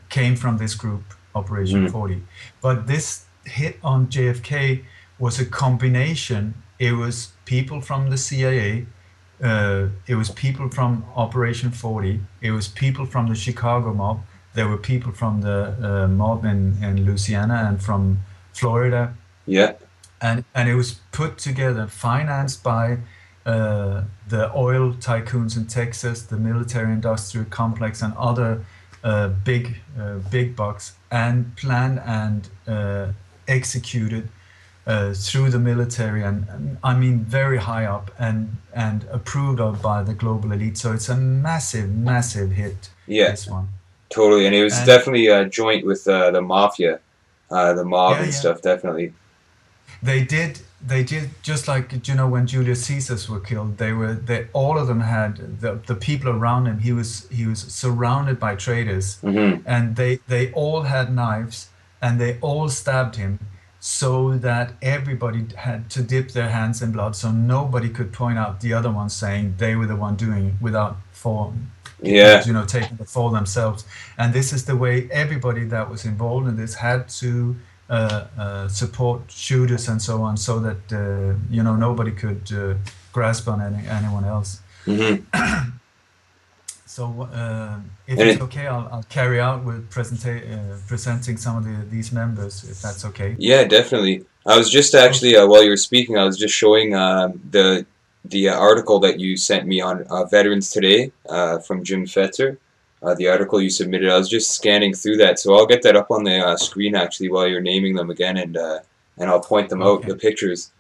came from this group, Operation 40. But this hit on JFK was a combination. It was people from the CIA, it was people from Operation 40, it was people from the Chicago mob, there were people from the mob in Louisiana and from Florida. Yeah. And it was put together, financed by the oil tycoons in Texas, the military-industrial complex, and other big bucks, and planned and executed through the military, and I mean very high up, and approved of by the global elite. So it's a massive hit. Yeah, this one. Totally, and it was definitely a joint with the mafia, the mob and stuff. Definitely. They did just like when Julius Caesars were killed. All of them had the people around him. He was surrounded by traitors, and they all had knives, and they all stabbed him, so that everybody had to dip their hands in blood, so nobody could point out the other one saying they were the one doing it without taking the fall themselves. And this is the way everybody that was involved in this had to support shooters and so on, so that nobody could grasp on anyone else. So if it's okay, I'll carry out with presenting some of these members, if that's okay. Yeah, definitely. I was just actually while you were speaking, I was just showing the article that you sent me on Veterans Today from Jim Fetzer. The article you submitted, I was just scanning through that, so I'll get that up on the screen actually while you're naming them again, and I'll point them out, the pictures.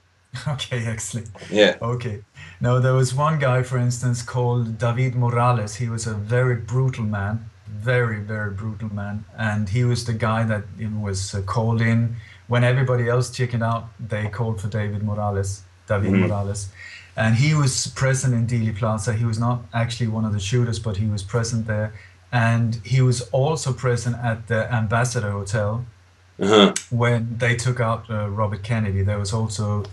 Okay, excellent. Yeah. Okay. Now, there was one guy, for instance, called David Morales. He was a very brutal man, very, very brutal man, and he was the guy that was called in when everybody else chickened out. They called for David Morales, and he was present in Dealey Plaza. He was not actually one of the shooters, but he was present there. And he was also present at the Ambassador Hotel when they took out Robert Kennedy. There was also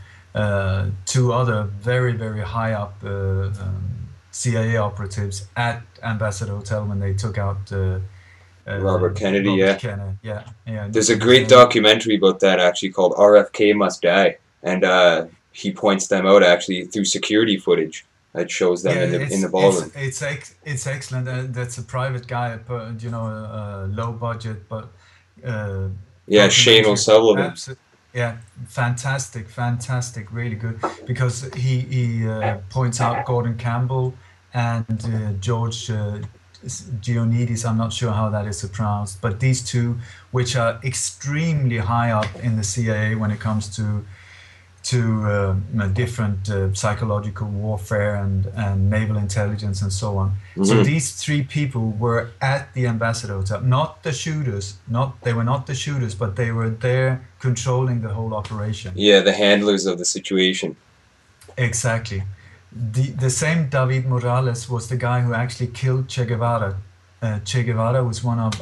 two other very, very high up CIA operatives at Ambassador Hotel when they took out Robert Kennedy. Yeah. There's a great documentary about that actually called RFK Must Die, and he points them out actually through security footage. It shows them in the ballroom. It's excellent. That's a private guy, low budget, but Shane O'Sullivan. Yeah, fantastic, really good, because he points out Gordon Campbell and George Gionides. I'm not sure how that is pronounced, but these two, which are extremely high up in the CIA when it comes to different psychological warfare and naval intelligence and so on. So these three people were at the Ambassador Hotel, not the shooters. They were not the shooters, but they were there controlling the whole operation. Yeah, the handlers of the situation. Exactly. The same David Morales was the guy who actually killed Che Guevara. Che Guevara was one of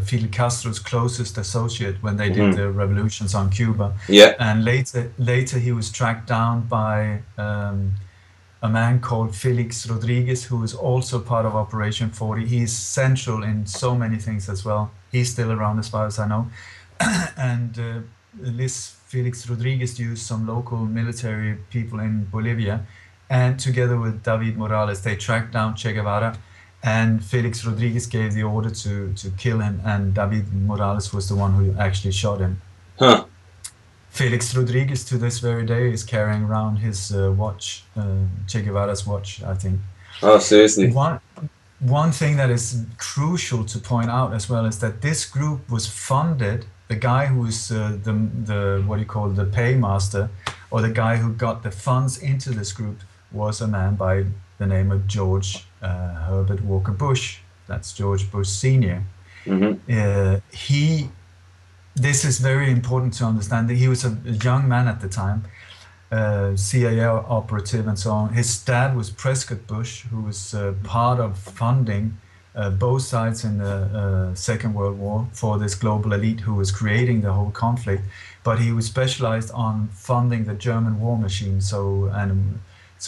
Fidel Castro's closest associate when they did the revolutions on Cuba. Yeah. And later he was tracked down by a man called Felix Rodriguez, who was also part of Operation 40. He's central in so many things as well. He's still around as far as I know. And this Felix Rodriguez used some local military people in Bolivia, and together with David Morales, they tracked down Che Guevara. and Felix Rodriguez gave the order to kill him, and David Morales was the one who actually shot him. Huh. Felix Rodriguez to this very day is carrying around his watch, Che Guevara's watch, I think. Oh, seriously. One thing that is crucial to point out as well is that this group was funded. The guy who is the what do you call it, the paymaster, or the guy who got the funds into this group, was a man by the name of George Herbert Walker Bush. That's George Bush Sr. This is very important to understand that he was a young man at the time, CIA operative and so on. His dad was Prescott Bush, who was part of funding both sides in the Second World War for this global elite who was creating the whole conflict. But he was specialized on funding the German war machine. So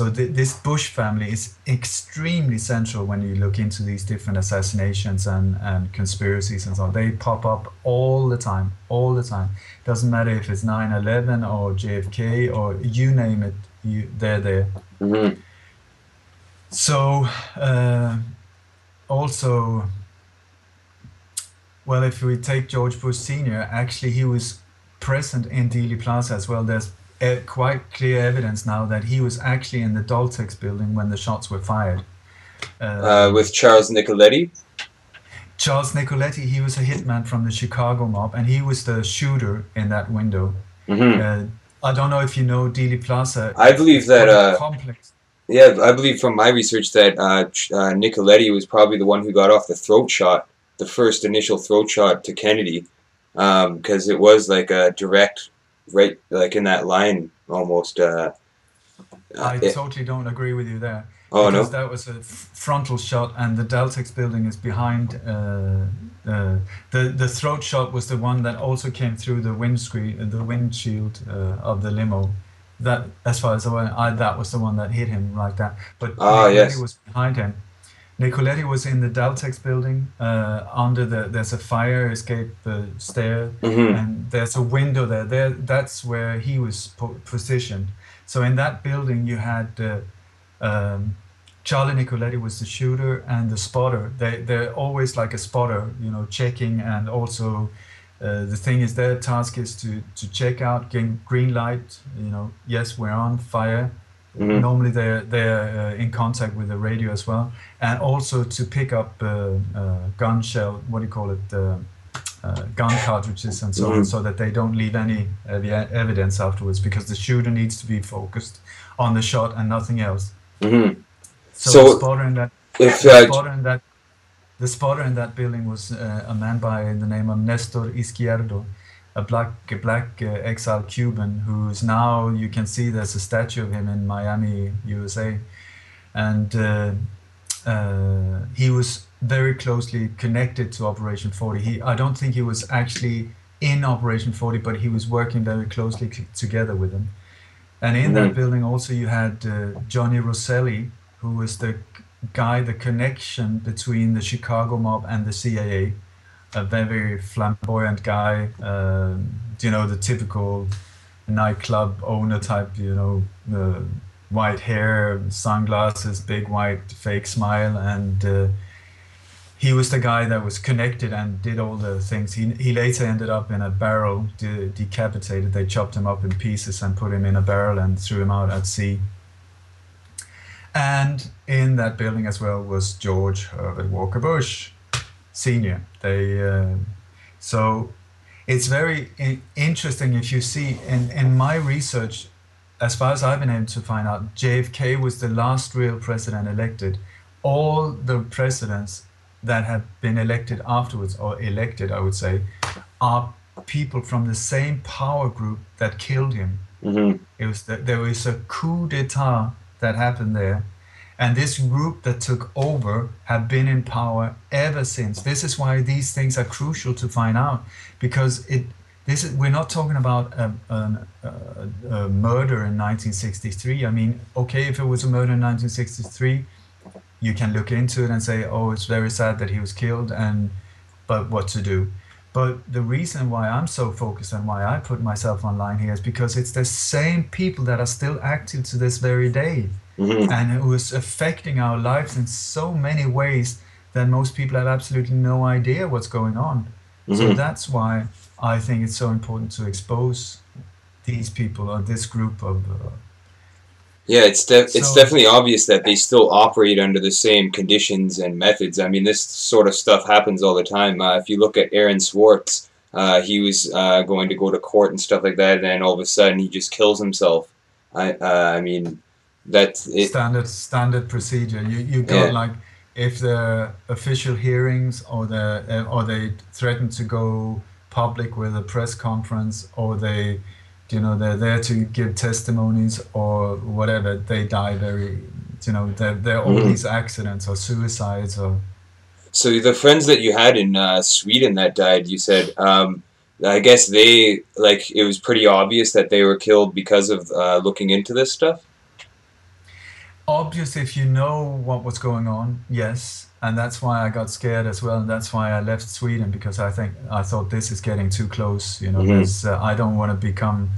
this Bush family is extremely central when you look into these different assassinations and conspiracies and so on. They pop up all the time, all the time. Doesn't matter if it's 9/11 or JFK or you name it, they're there. So also, well, if we take George Bush Sr., actually he was present in Dealey Plaza as well. There's quite clear evidence now that he was actually in the Daltex building when the shots were fired. With Charles Nicoletti? Charles Nicoletti, he was a hitman from the Chicago mob, and he was the shooter in that window. I don't know if you know Dealey Plaza. I believe that... complex. Yeah, I believe from my research that Nicoletti was probably the one who got off the throat shot, the first initial throat shot to Kennedy, because it was like a direct... right, like in that line, almost. I totally don't agree with you there. Oh, because no? that was a frontal shot, and the Daltex building is behind. The throat shot was the one that also came through the windshield of the limo. That, as far as that was the one that hit him like that. But Nicoletti was behind him. Nicoletti was in the Daltex building. There's a fire escape stair, and there's a window there. That's where he was positioned. So in that building, you had Charlie Nicoletti was the shooter and the spotter. They're always like a spotter, checking, and also the thing is their task is to check out, get green light. Yes, we're on fire. Normally they're in contact with the radio as well, and also to pick up gun shell, what do you call it, gun cartridges and so on, so that they don't leave any evidence afterwards, because the shooter needs to be focused on the shot and nothing else. So the spotter in that building was a man by the name of Nestor Izquierdo, a black exile Cuban who's now, you can see there's a statue of him in Miami, USA, and he was very closely connected to Operation 40. I don't think he was actually in Operation 40, but he was working very closely together with him. And in that building also you had Johnny Rosselli, who was the guy, the connection between the Chicago mob and the CIA. A very flamboyant guy, the typical nightclub owner type, white hair, sunglasses, big white fake smile, and he was the guy that was connected and did all the things. He later ended up in a barrel, decapitated. They chopped him up in pieces and put him in a barrel and threw him out at sea. And in that building as well was George Herbert Walker Bush Senior. So it's very interesting if you see in my research, as far as I've been able to find out, JFK was the last real president elected. All the presidents that have been elected afterwards, or elected, I would say, are people from the same power group that killed him. There was a coup d'etat that happened there. And this group that took over have been in power ever since. This is why these things are crucial to find out, because we're not talking about a murder in 1963. I mean, okay, if it was a murder in 1963, you can look into it and say, oh, it's very sad that he was killed, but what to do? But the reason why I'm so focused and why I put myself online here is because it's the same people that are still active to this very day. Hmm. and it was affecting our lives in so many ways that most people have absolutely no idea what's going on. So Hmm. that's why I think it's so important to expose these people or this group of. Yeah, it's So definitely obvious that they still operate under the same conditions and methods. I mean, this sort of stuff happens all the time. If you look at Aaron Swartz, he was going to go to court and stuff like that, and then all of a sudden he just kills himself. I mean, that's it. standard procedure. You got Yeah. like if the official hearings or they threaten to go public with a press conference or they they're there to give testimonies or whatever, they die very they're all Hmm. these accidents or suicides or So the friends that you had in Sweden that died, you said, I guess they like it was pretty obvious that they were killed because of looking into this stuff. obvious if you know what was going on, yes. And that's why I got scared as well. And that's why I left Sweden because I thought this is getting too close. Hmm. There's I don't want to become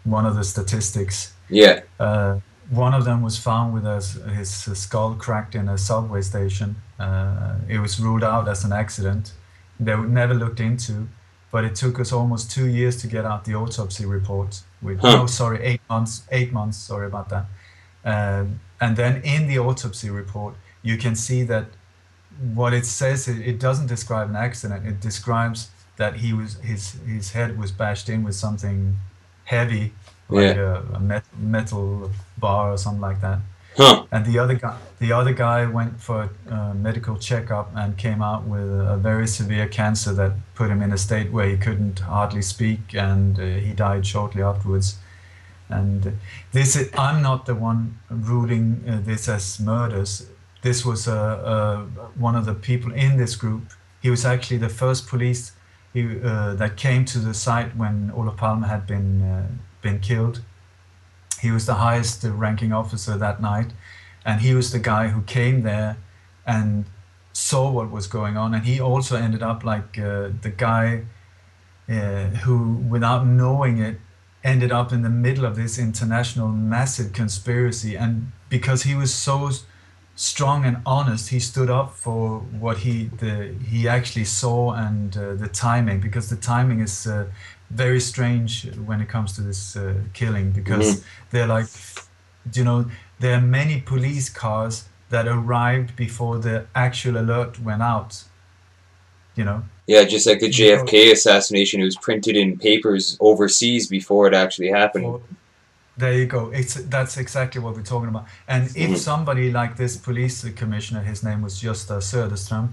one of the statistics. Yeah. Uh, One of them was found with his skull cracked in a subway station. It was ruled out as an accident. They were never looked into, but it took us almost 2 years to get out the autopsy report. Huh. No, sorry, 8 months. 8 months. Sorry about that. And then in the autopsy report, you can see that what it says, it doesn't describe an accident. It describes that his head was bashed in with something heavy, like Yeah. a metal bar or something like that. Huh. And the other guy went for a medical checkup and came out with a very severe cancer that put him in a state where he couldn't hardly speak, and he died shortly afterwards. And I'm not the one ruling this as murders. This was one of the people in this group. He was actually the first police that came to the site when Olof Palme had been killed. He was the highest ranking officer that night, and he was the guy who came there and saw what was going on. And he also ended up like the guy who, without knowing it, ended up in the middle of this international massive conspiracy. And because he was so strong and honest, he stood up for what he actually saw and the timing, because the timing is very strange when it comes to this killing, Hmm. because they're like, you know, there are many police cars that arrived before the actual alert went out, you know. Yeah, just like the Before JFK assassination, it was printed in papers overseas before it actually happened. for There you go. That's exactly what we're talking about. And if Hmm. somebody like this police commissioner, his name was Gösta Söderström,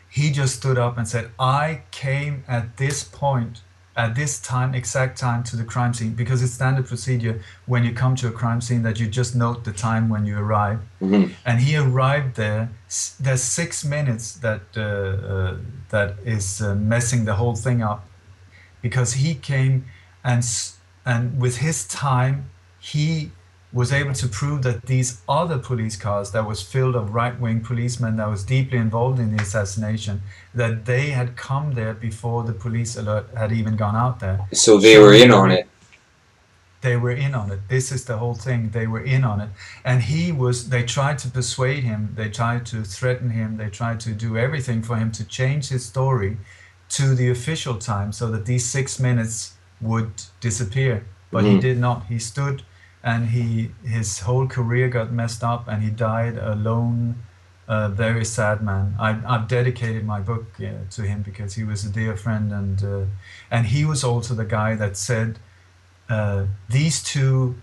he just stood up and said, "I came at this point, at this time, exact time to the crime scene," because it's standard procedure when you come to a crime scene that you just note the time when you arrive. Hmm. And he arrived there. There's 6 minutes that is messing the whole thing up, because he came and with his time he was able to prove that these other police cars that was filled of right-wing policemen that was deeply involved in the assassination, that they had come there before the police alert had even gone out there, So they were showing in on very it. they were in on it. This is the whole thing. They were in on it. And they tried to persuade him, they tried to threaten him, they tried to do everything for him to change his story to the official time so that these 6 minutes would disappear. But he Hmm. did not. He stood, and his whole career got messed up, and he died alone, a very sad man. I've dedicated my book to him because he was a dear friend, and he was also the guy that said these two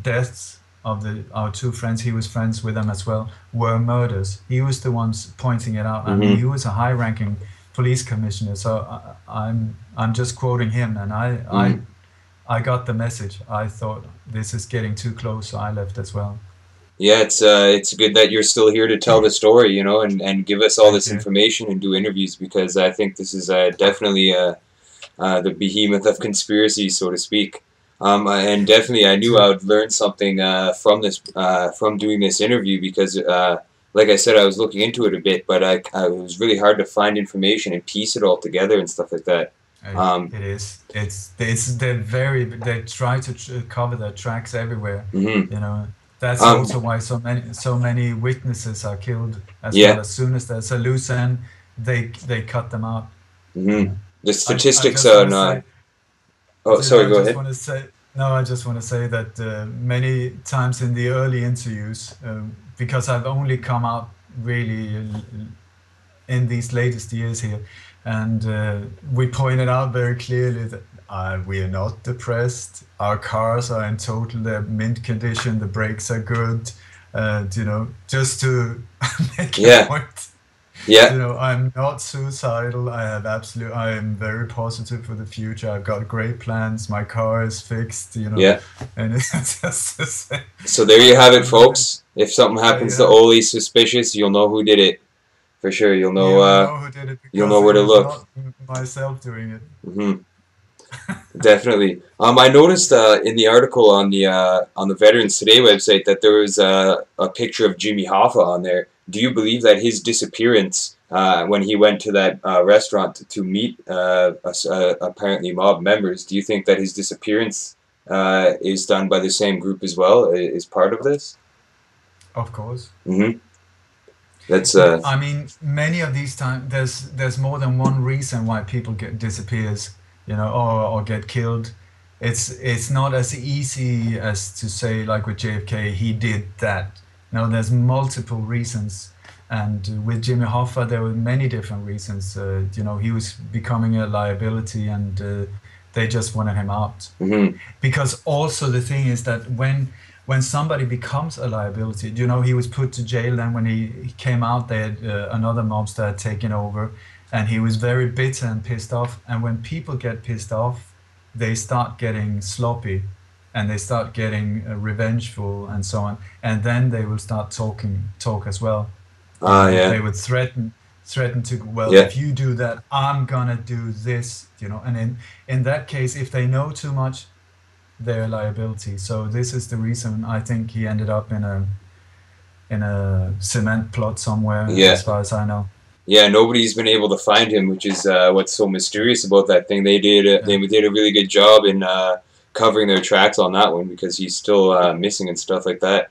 deaths of our two friends, he was friends with them as well, were murders. He was the ones pointing it out. I mean, he Hmm. was a high-ranking police commissioner, so I'm just quoting him, and Hmm. I got the message. I thought this is getting too close, so I left as well. Yeah, it's good that you're still here to tell the story, and give us all Thank this you. information and do interviews because I think this is definitely the behemoth of conspiracies, so to speak. And definitely, I knew I To would learn something from this, from doing this interview because, like I said, I was looking into it a bit, but it was really hard to find information and piece it all together and stuff like that. it is. They're very. They try to cover their tracks everywhere. Mhm. You know, that's Um, also why so many witnesses are killed as well. yeah. As soon as there's a loose end, they cut them out. Hmm. Yeah. The I statistics just want on. to say, Oh, sorry. I Go just ahead. want to say, no, I just want to say that many times in the early interviews, because I've only come out really in these latest years here, and we pointed out very clearly that we are not depressed. Our cars are in total mint condition. The brakes are good. Just to make a Yeah. point. Yeah. I'm not suicidal. I am very positive for the future. I've got great plans. My car is fixed, Yeah. and it's just the same. So there you have it, I'm not gonna, folks. If something there happens you to have it. Ole suspicious, you'll know who did it for sure. You will know who did it You'll because know it where to was look. not myself doing it. Hmm. Definitely. I noticed in the article on the Veterans Today website that there was a picture of Jimmy Hoffa on there. Do you believe that his disappearance when he went to that restaurant to meet apparently mob members? Do you think that his disappearance is done by the same group as well? Is part of this? Of course. Hmm. That's I mean, many of these times there's more than one reason why people get disappears, or get killed. It's not as easy as to say like with JFK he did that. No, there's multiple reasons, and with Jimmy Hoffa there were many different reasons. He was becoming a liability, and they just wanted him out. hmm. Because also the thing is that when somebody becomes a liability, he was put to jail. Then when he came out, they had another mobster had taken over, and he was very bitter and pissed off. And when people get pissed off, they start getting sloppy, and they start getting revengeful and so on. And then they will start talk as well. Yeah. They would threaten to, well, Yeah. if you do that, I'm gonna do this. And in that case, if they know too much, their liability. So this is the reason I think he ended up in a cement plot somewhere, Yeah. as far as I know. Yeah, nobody's been able to find him, which is what's so mysterious about that thing. Yeah. They did a really good job in covering their tracks on that one because he's still missing and stuff like that.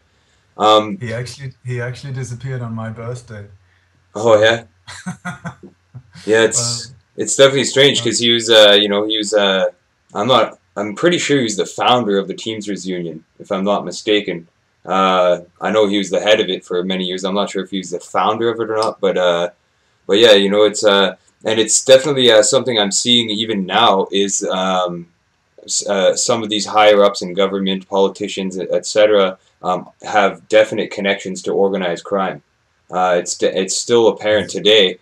Um, He actually disappeared on my birthday. oh So yeah, yeah. well, It's definitely strange well, because he was. I'm pretty sure he was the founder of the Teamsters Union, if I'm not mistaken. I know he was the head of it for many years. I'm not sure if he was the founder of it or not, but yeah, it's and it's definitely something I'm seeing even now is some of these higher ups in government, politicians, etc., have definite connections to organized crime. It's still apparent today.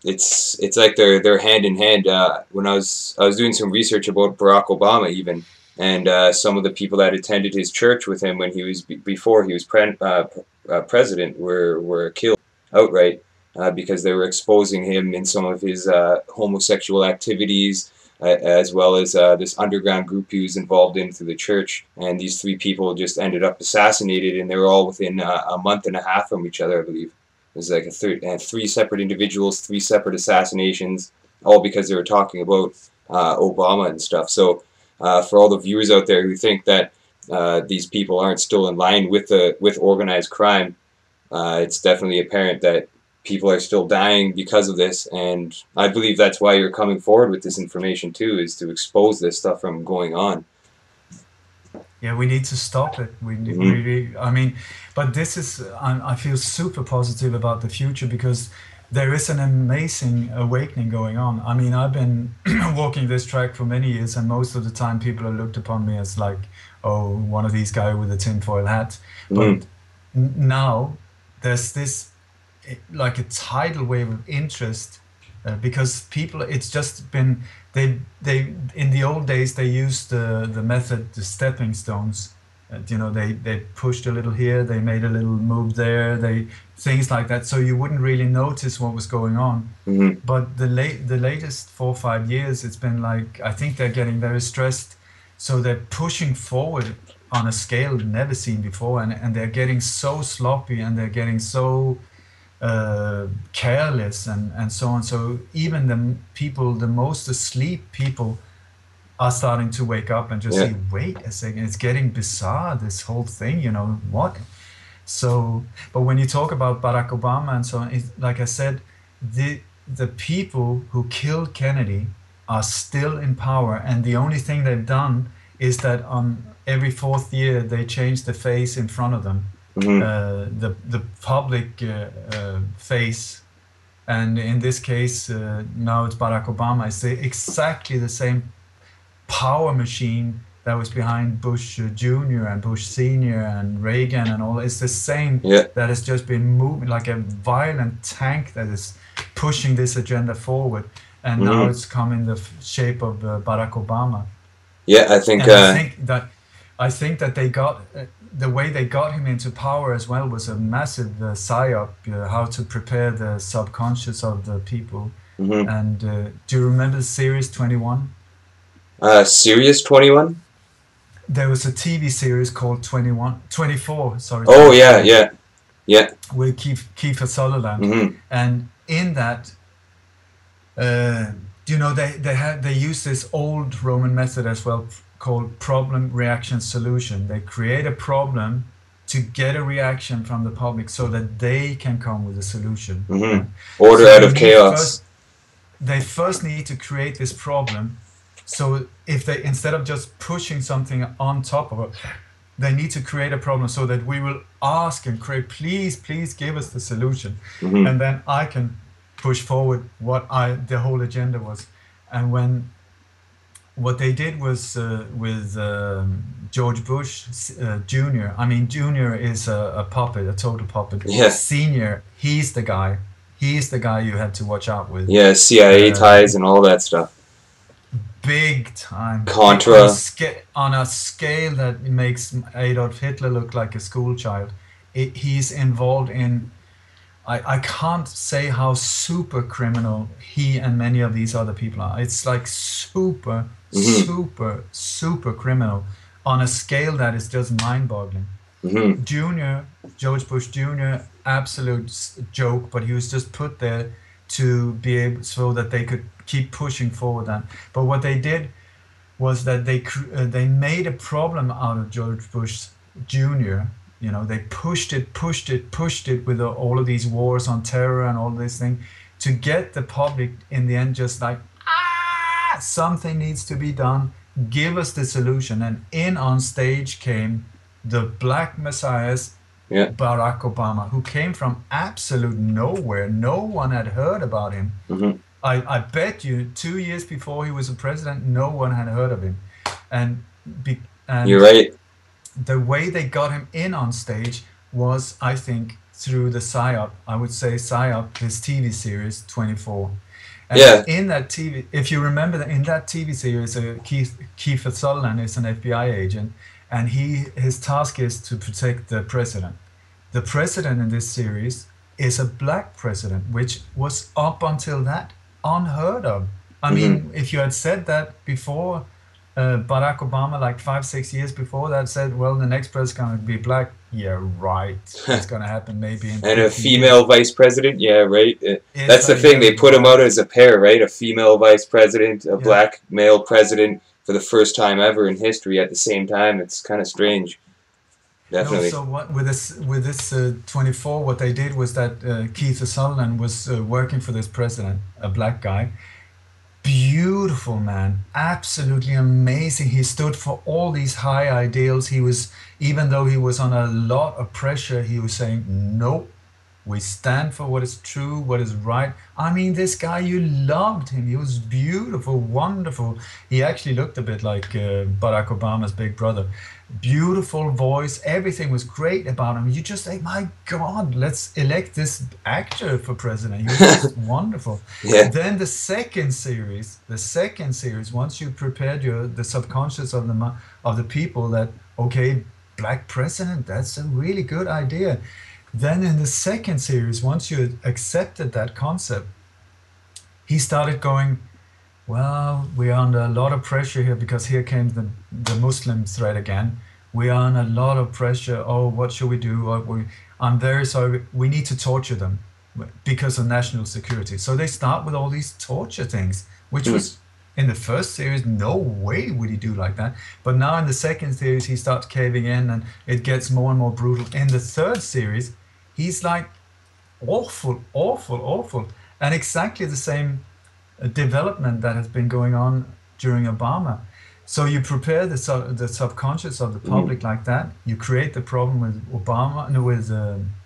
It's like they're hand in hand. When I was doing some research about Barack Obama even, and some of the people that attended his church with him when he was before he was president were killed outright because they were exposing him in some of his homosexual activities, as well as this underground group he was involved in through the church. And these three people just ended up assassinated, and they were all within a month and a half from each other, I believe. It was like three separate individuals, three separate assassinations, all because they were talking about Obama and stuff. So for all the viewers out there who think that these people aren't still in line with organized crime, it's definitely apparent that people are still dying because of this, and I believe that's why you're coming forward with this information too, is to expose this stuff from going on. yeah, we need to stop it. Hmm. I mean, but this is, I feel super positive about the future because there is an amazing awakening going on. I mean, I've been walking this track for many years, and most of the time people have looked upon me as like, oh, one of these guys with a tinfoil hat. Hmm. But now there's this like a tidal wave of interest, because people, it's just been, they in the old days they used the method, the stepping stones. They pushed a little here, they made a little move there, they things like that, so you wouldn't really notice what was going on. Hmm. But the latest 4 or 5 years, it's been like, I think they're getting very stressed, so they're pushing forward on a scale never seen before, and they're getting so sloppy, and they're getting so careless, and so on. So even the most asleep people are starting to wake up and just Yeah. see, wait a second, it's getting bizarre, this whole thing, what? So, but when you talk about Barack Obama and so on, like I said, the people who killed Kennedy are still in power, and the only thing they've done is that on every fourth year they change the face in front of them, Hmm. the public face, and in this case, now it's Barack Obama. It's exactly the same power machine that was behind Bush Jr. and Bush Sr. and Reagan and all. It's the same Yeah. that has just been moving like a violent tank that is pushing this agenda forward. And now Hmm. it's come in the shape of Barack Obama. Yeah, I think And I think that they got the way they got him into power as well was a massive psyop, how to prepare the subconscious of the people. hmm And do you remember the series 21? Serious 21? There was a TV series called 21, 24, sorry, Oh, yeah, 24, yeah, yeah. with Kiefer Sutherland. Hmm. And in that, uh, they use this old Roman method as well called problem, reaction, solution. They create a problem to get a reaction from the public so that they can come with a solution. Hmm. Yeah? Order So out they of need chaos. first need to create this problem. So if they, instead of just pushing something on top of it, they need to create a problem so that we will ask and create, please give us the solution. Hmm. And then I can push forward the whole agenda was. And what they did was with George Bush Jr. I mean, Jr. is a puppet, a total puppet. Yeah, Senior, he's the guy. He's the guy you had to watch out with. yeah. CIA Uh, ties and all that stuff. Big time, Contra. on a scale that makes Adolf Hitler look like a school child. He's involved in. I can't say how super criminal he and many of these other people are. It's like super, Hmm. super criminal on a scale that is just mind-boggling. Hmm. Junior, George Bush Jr., absolute joke, but he was just put there to be able so that they could keep pushing forward. But what they did was that they made a problem out of George Bush Jr. They pushed it with all of these wars on terror and all this thing to get the public in the end just like, something needs to be done. Give us the solution. And in on stage came the Black Messiahs, Yeah. Barack Obama, who came from absolute nowhere. No one had heard about him. Hmm. I bet you 2 years before he was a president, no one had heard of him. And You're and right. the way they got him in on stage was, I think, through the PSYOP. I would say PSYOP, his TV series 24. And Yeah. in that TV, if you remember, in that TV series, Kiefer Sutherland is an FBI agent, and his task is to protect the president. The president in this series is a black president, which was up until that unheard of. I Hmm. mean, if you had said that before, Barack Obama, like 5, 6 years before that, said, well, the next president's going to be black. Yeah, right. It's going to happen maybe in And a 50 years. female vice president, yeah, right. It's That's the like, thing. yeah, They put them out right. as a pair, right? A female vice president, a Yeah. black male president for the first time ever in history at the same time. It's kind of strange. No, Definitely. so what with this 24, what they did was that Keith Sutherland was working for this president, a black guy. Beautiful man, absolutely amazing. He stood for all these high ideals. He was, even though he was on a lot of pressure, he was saying, nope, we stand for what is true, what is right. I mean, this guy, you loved him. He was beautiful, wonderful. He actually looked a bit like Barack Obama's big brother. Beautiful voice, everything was great about him. You just think, my God, let's elect this actor for president. He was just wonderful. Yeah. Then the second series, once you prepared the subconscious of the people that, okay, black president, that's a really good idea. Then in the second series, once you had accepted that concept, he started going, well, we are under a lot of pressure here because here came the Muslim threat again. We are under a lot of pressure. Oh, what should we do? I'm very sorry. We need to torture them because of national security. So they start with all these torture things, which Hmm. was in the first series, no way would he do like that. But now in the second series, he starts caving in and it gets more and more brutal. In the third series, he's like awful, awful, awful. And exactly the same development that has been going on during Obama. So you prepare the subconscious of the Mm. public like that. You create the problem with Obama, no, with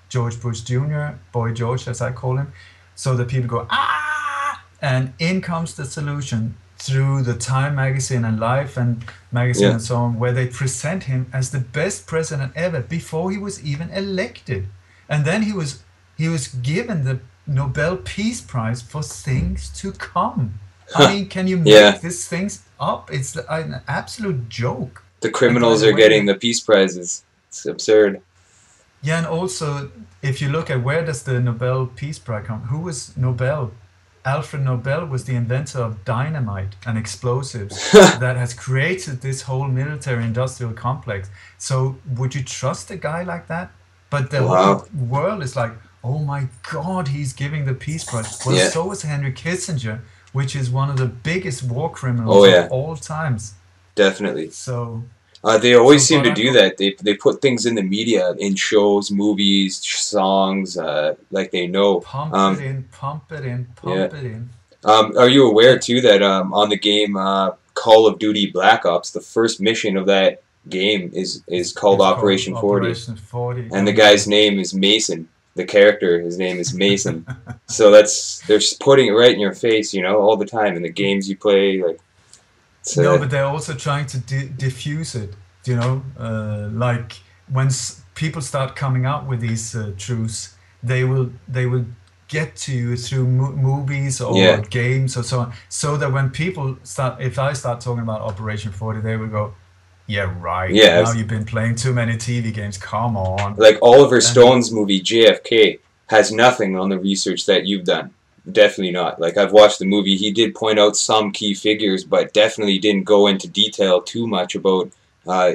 George Bush Jr., Boy George, as I call him, so that people go, ah! And in comes the solution through the Time magazine and Life and magazine Yeah. and so on, where they present him as the best president ever before he was even elected. And then he was given the Nobel Peace Prize for things to come. I mean, can you Yeah. make these things up? It's an absolute joke. The And by criminals the are way, getting the peace prizes. It's absurd. yeah, and also if you look at where does the Nobel Peace Prize come? Who was Nobel? Alfred Nobel was the inventor of dynamite and explosives that has created this whole military industrial complex. So would you trust a guy like that? But the whole Wow. world is like, oh my God, he's giving the Peace Prize. Well, Yeah. so was Henry Kissinger, which is one of the biggest war Oh criminals of yeah. all times. Definitely. So, They always so seem to Barack, do that. They put things in the media, in shows, movies, songs, like they know. pump it in, pump it in, Yeah. pump it in. Are you aware And too that on the game Call of Duty Black Ops, the first mission of that game is called it's called Operation 40, Operation 40. and the Oh yeah. guy's name is Mason. The character, his name is Mason. So that's they're just putting it right in your face, all the time in the games you play. Like, it's No, but they're also trying to diffuse it. Like when people start coming out with these truths, they will get to you through movies or yeah, games or so on, so that when people start, if I start talking about Operation 40, they will go, "Yeah, right. yeah. Now you've been playing too many TV games. Come on." Like Oliver And Stone's movie JFK has nothing on the research that you've done. Definitely not. Like I've watched the movie, he did point out some key figures, but definitely didn't go into detail too much about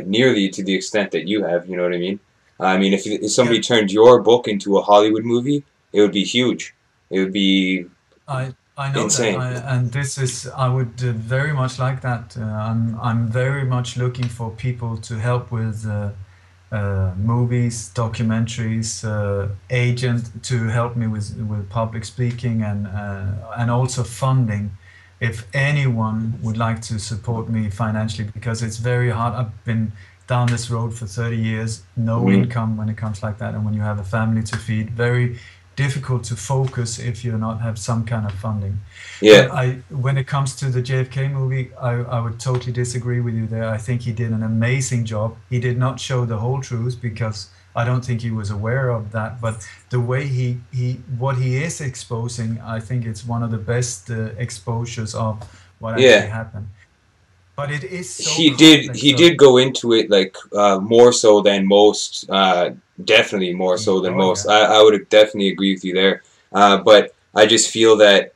nearly to the extent that you have. You know what I mean? I mean, if yeah, somebody turned your book into a Hollywood movie, it would be huge. It would be I know that, insane. and this is, I would very much like that. I'm very much looking for people to help with movies, documentaries, agent to help me with public speaking and also funding. If anyone would like to support me financially, because it's very hard. I've been down this road for 30 years, no Hmm. income when it comes like that, and when you have a family to feed, very difficult to focus if you not have some kind of funding. Yeah, But when it comes to the JFK movie, I would totally disagree with you there. I think he did an amazing job. He did not show the whole truth because I don't think he was aware of that. But the way what he is exposing, I think it's one of the best exposures of what actually yeah. happened. But it is so He did. complex. He So, did go into it like more so than most. Definitely more so than oh most. yeah, I would definitely agree with you there. But I just feel that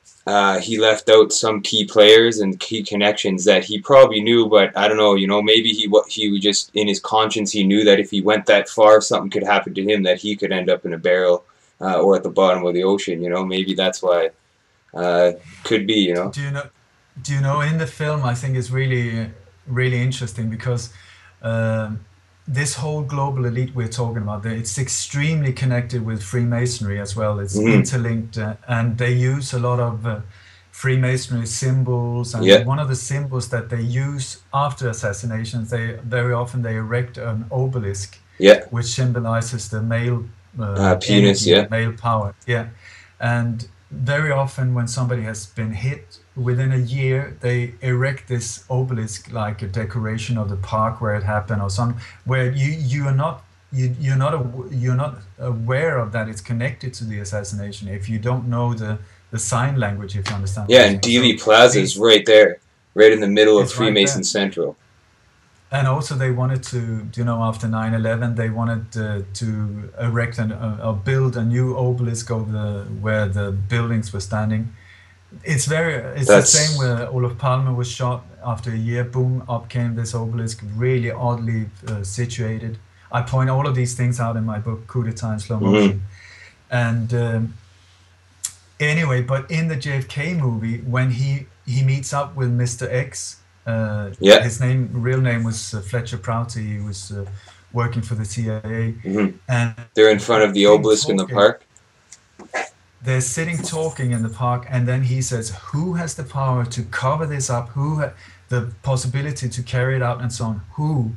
he left out some key players and key connections that he probably knew, but I don't know. Maybe he was just in his conscience. He knew that if he went that far, something could happen to him. That he could end up in a barrel or at the bottom of the ocean. Maybe that's why. Could be. do you know? Do you know, in the film, I think it's really, really interesting because this whole global elite we're talking about, it's extremely connected with Freemasonry as well. It's Hmm. interlinked, and they use a lot of Freemasonry symbols. And Yeah. one of the symbols that they use after assassinations, they very often they erect an obelisk, Yeah. which symbolizes the male Penis. energy, the Yeah. male power. Yeah, and very often when somebody has been hit within a year, they erect this obelisk like a decoration of the park where it happened, or some where you are not you're not aware of that it's connected to the assassination if you don't know the sign language, if you understand what Yeah, I'm and saying. So Dealey Plaza is these, right there, right in the middle of it's right Freemason there. Central. And also they wanted to, after 9/11, they wanted to erect or build a new obelisk over where the buildings were standing. It's the same That's where Olof Palme was shot. After a year, boom, up came this obelisk, really oddly situated. I point all of these things out in my book, Coup d'etat in Slow mhm. Motion. And anyway, but in the JFK movie, when he meets up with Mr. X. Yeah. His real name was Fletcher Prouty. He was working for the CIA, Hmm. and They're in front of the sitting obelisk in the talking. park. They're sitting talking in the park, and then he says, "Who has the power to cover this up? The possibility to carry it out, and so on? Who?"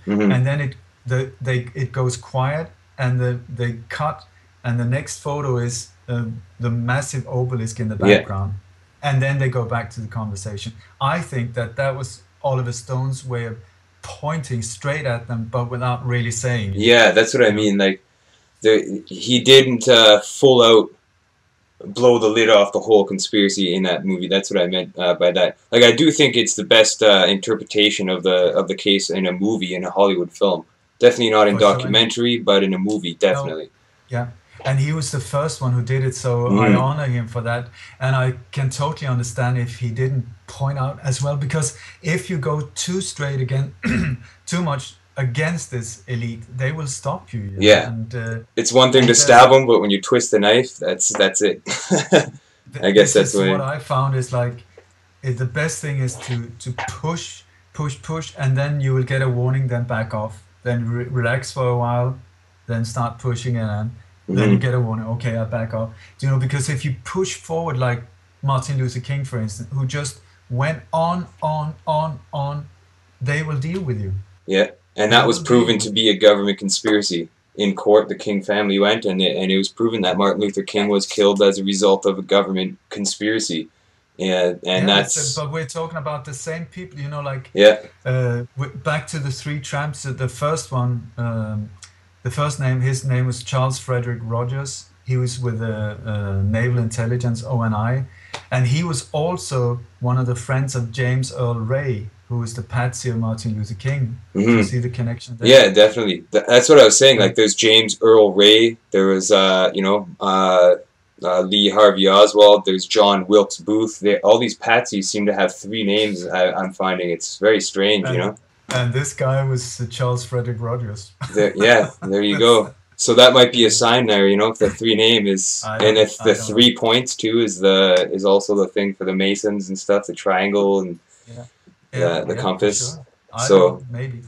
Hmm. And then it goes quiet, and they cut, and the next photo is the massive obelisk in the Yeah. background, and then they go back to the conversation. I think that was Oliver Stone's way of pointing straight at them, but without really saying it. Yeah, that's what I You know? mean. Like, he didn't full out blow the lid off the whole conspiracy in that movie. That's what I meant by that. Like, I do think it's the best interpretation of the case in a movie, in a Hollywood film. Definitely not in For sure. And documentary, but in a movie, no, definitely. yeah. And he was the first one who did it, so I Mm. honor him for that. And I can totally understand if he didn't point out as well, because if you go too straight again, too much against this elite, they will stop you, you know. Yeah, And it's one thing to there's stab them, but when you twist the knife, that's it. I guess this that's the is what way. I found is like the best thing is to push, and then you will get a warning, then back off, then relax for a while, then start pushing again, then you Hmm. get a warning. Okay, I back off. Do you know? Because if you push forward, like Martin Luther King, for instance, who just went on, they will deal with you. Yeah, and They that was will deal proven to with you. be a government conspiracy. In court, the King family went, and it was proven that Martin Luther King was killed as a result of a government conspiracy. And Yeah, that's but we're talking about the same people. You know, like yeah, back to the three tramps. The first one. The first name, his name was Charles Frederick Rogers. He was with the Naval Intelligence (ONI), and he was also one of the friends of James Earl Ray, who was the patsy of Martin Luther King. Do you hmm see the connection there? yeah, definitely. That's what I was saying. And Like, there's James Earl Ray. There was Lee Harvey Oswald. There's John Wilkes Booth. All these patsies seem to have three names. I'm finding it's very strange. You and know. and this guy was Charles Frederick Rogers. There, yeah, there you That's go. So that might be a yeah. sign there, you know, if the three name is, and if the I don't know. 3 points too is also the thing for the Masons and stuff, the triangle and Yeah, yeah, the yeah, for compass. sure. I don't So know, maybe.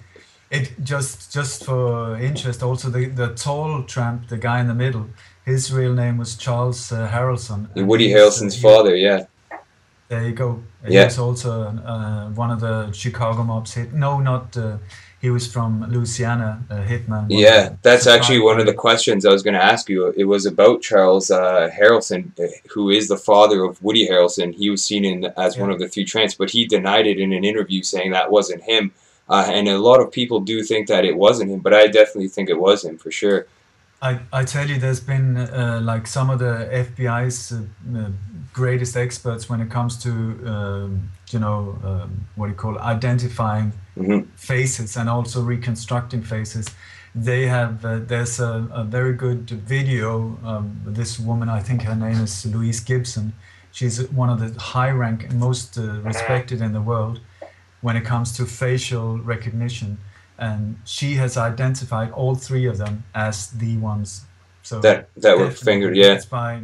It just for interest, also the tall tramp, the guy in the middle, his real name was Charles Harrelson, and Woody Harrelson's father, yeah, there you go. He yeah, was also one of the Chicago mob's hit. No, not he was from Louisiana, hitman, was yeah. That's actually survived one of the by. questions I was going to ask you. It was about Charles Harrelson, who is the father of Woody Harrelson. He was seen in as one Yeah, of the three tramps, but he denied it in an interview, saying that wasn't him. And a lot of people do think that it wasn't him, but I definitely think it was him for sure. I tell you, there's been like some of the FBI's greatest experts when it comes to what do you call it, identifying Hmm. faces and also reconstructing faces. They have there's a very good video. This woman, I think her name is Louise Gibson. She's one of the high rank and most respected in the world when it comes to facial recognition, and she has identified all three of them as the ones. So That were fingered, definitely yeah. that's by,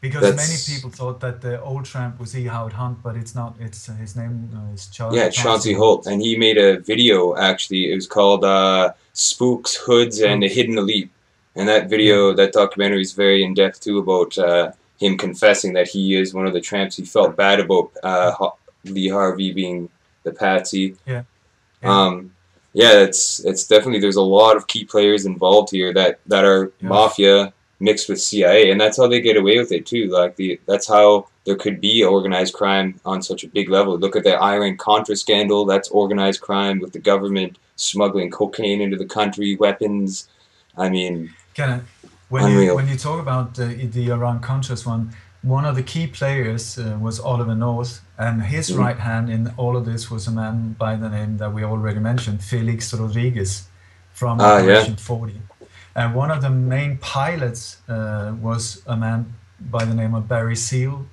because many That's people thought that the old tramp was E. Howard Hunt, but it's not. It's his name is yeah, Chauncey Chauncey Holt. Holt, and he made a video actually. It was called "Spooks, Hoods, and the Spooks. Hidden Elite," and that Yeah, video, that documentary, is very in depth too about him confessing that he is one of the tramps. He felt bad about yeah, Lee Harvey being the patsy. yeah, yeah, Um, yeah, it's definitely, there's a lot of key players involved here that are yeah, mafia mixed with CIA, and that's how they get away with it too. Like that's how there could be organized crime on such a big level. Look at the Iran Contra scandal. That's organized crime with the government smuggling cocaine into the country, weapons. I mean, Can I, unreal. when you talk about the Iran Contras one of the key players was Oliver North, and his Hmm. right hand in all of this was a man by the name that we already mentioned, Felix Rodriguez, from Ah, yeah. Operation 40. And one of the main pilots was a man by the name of Barry Seal,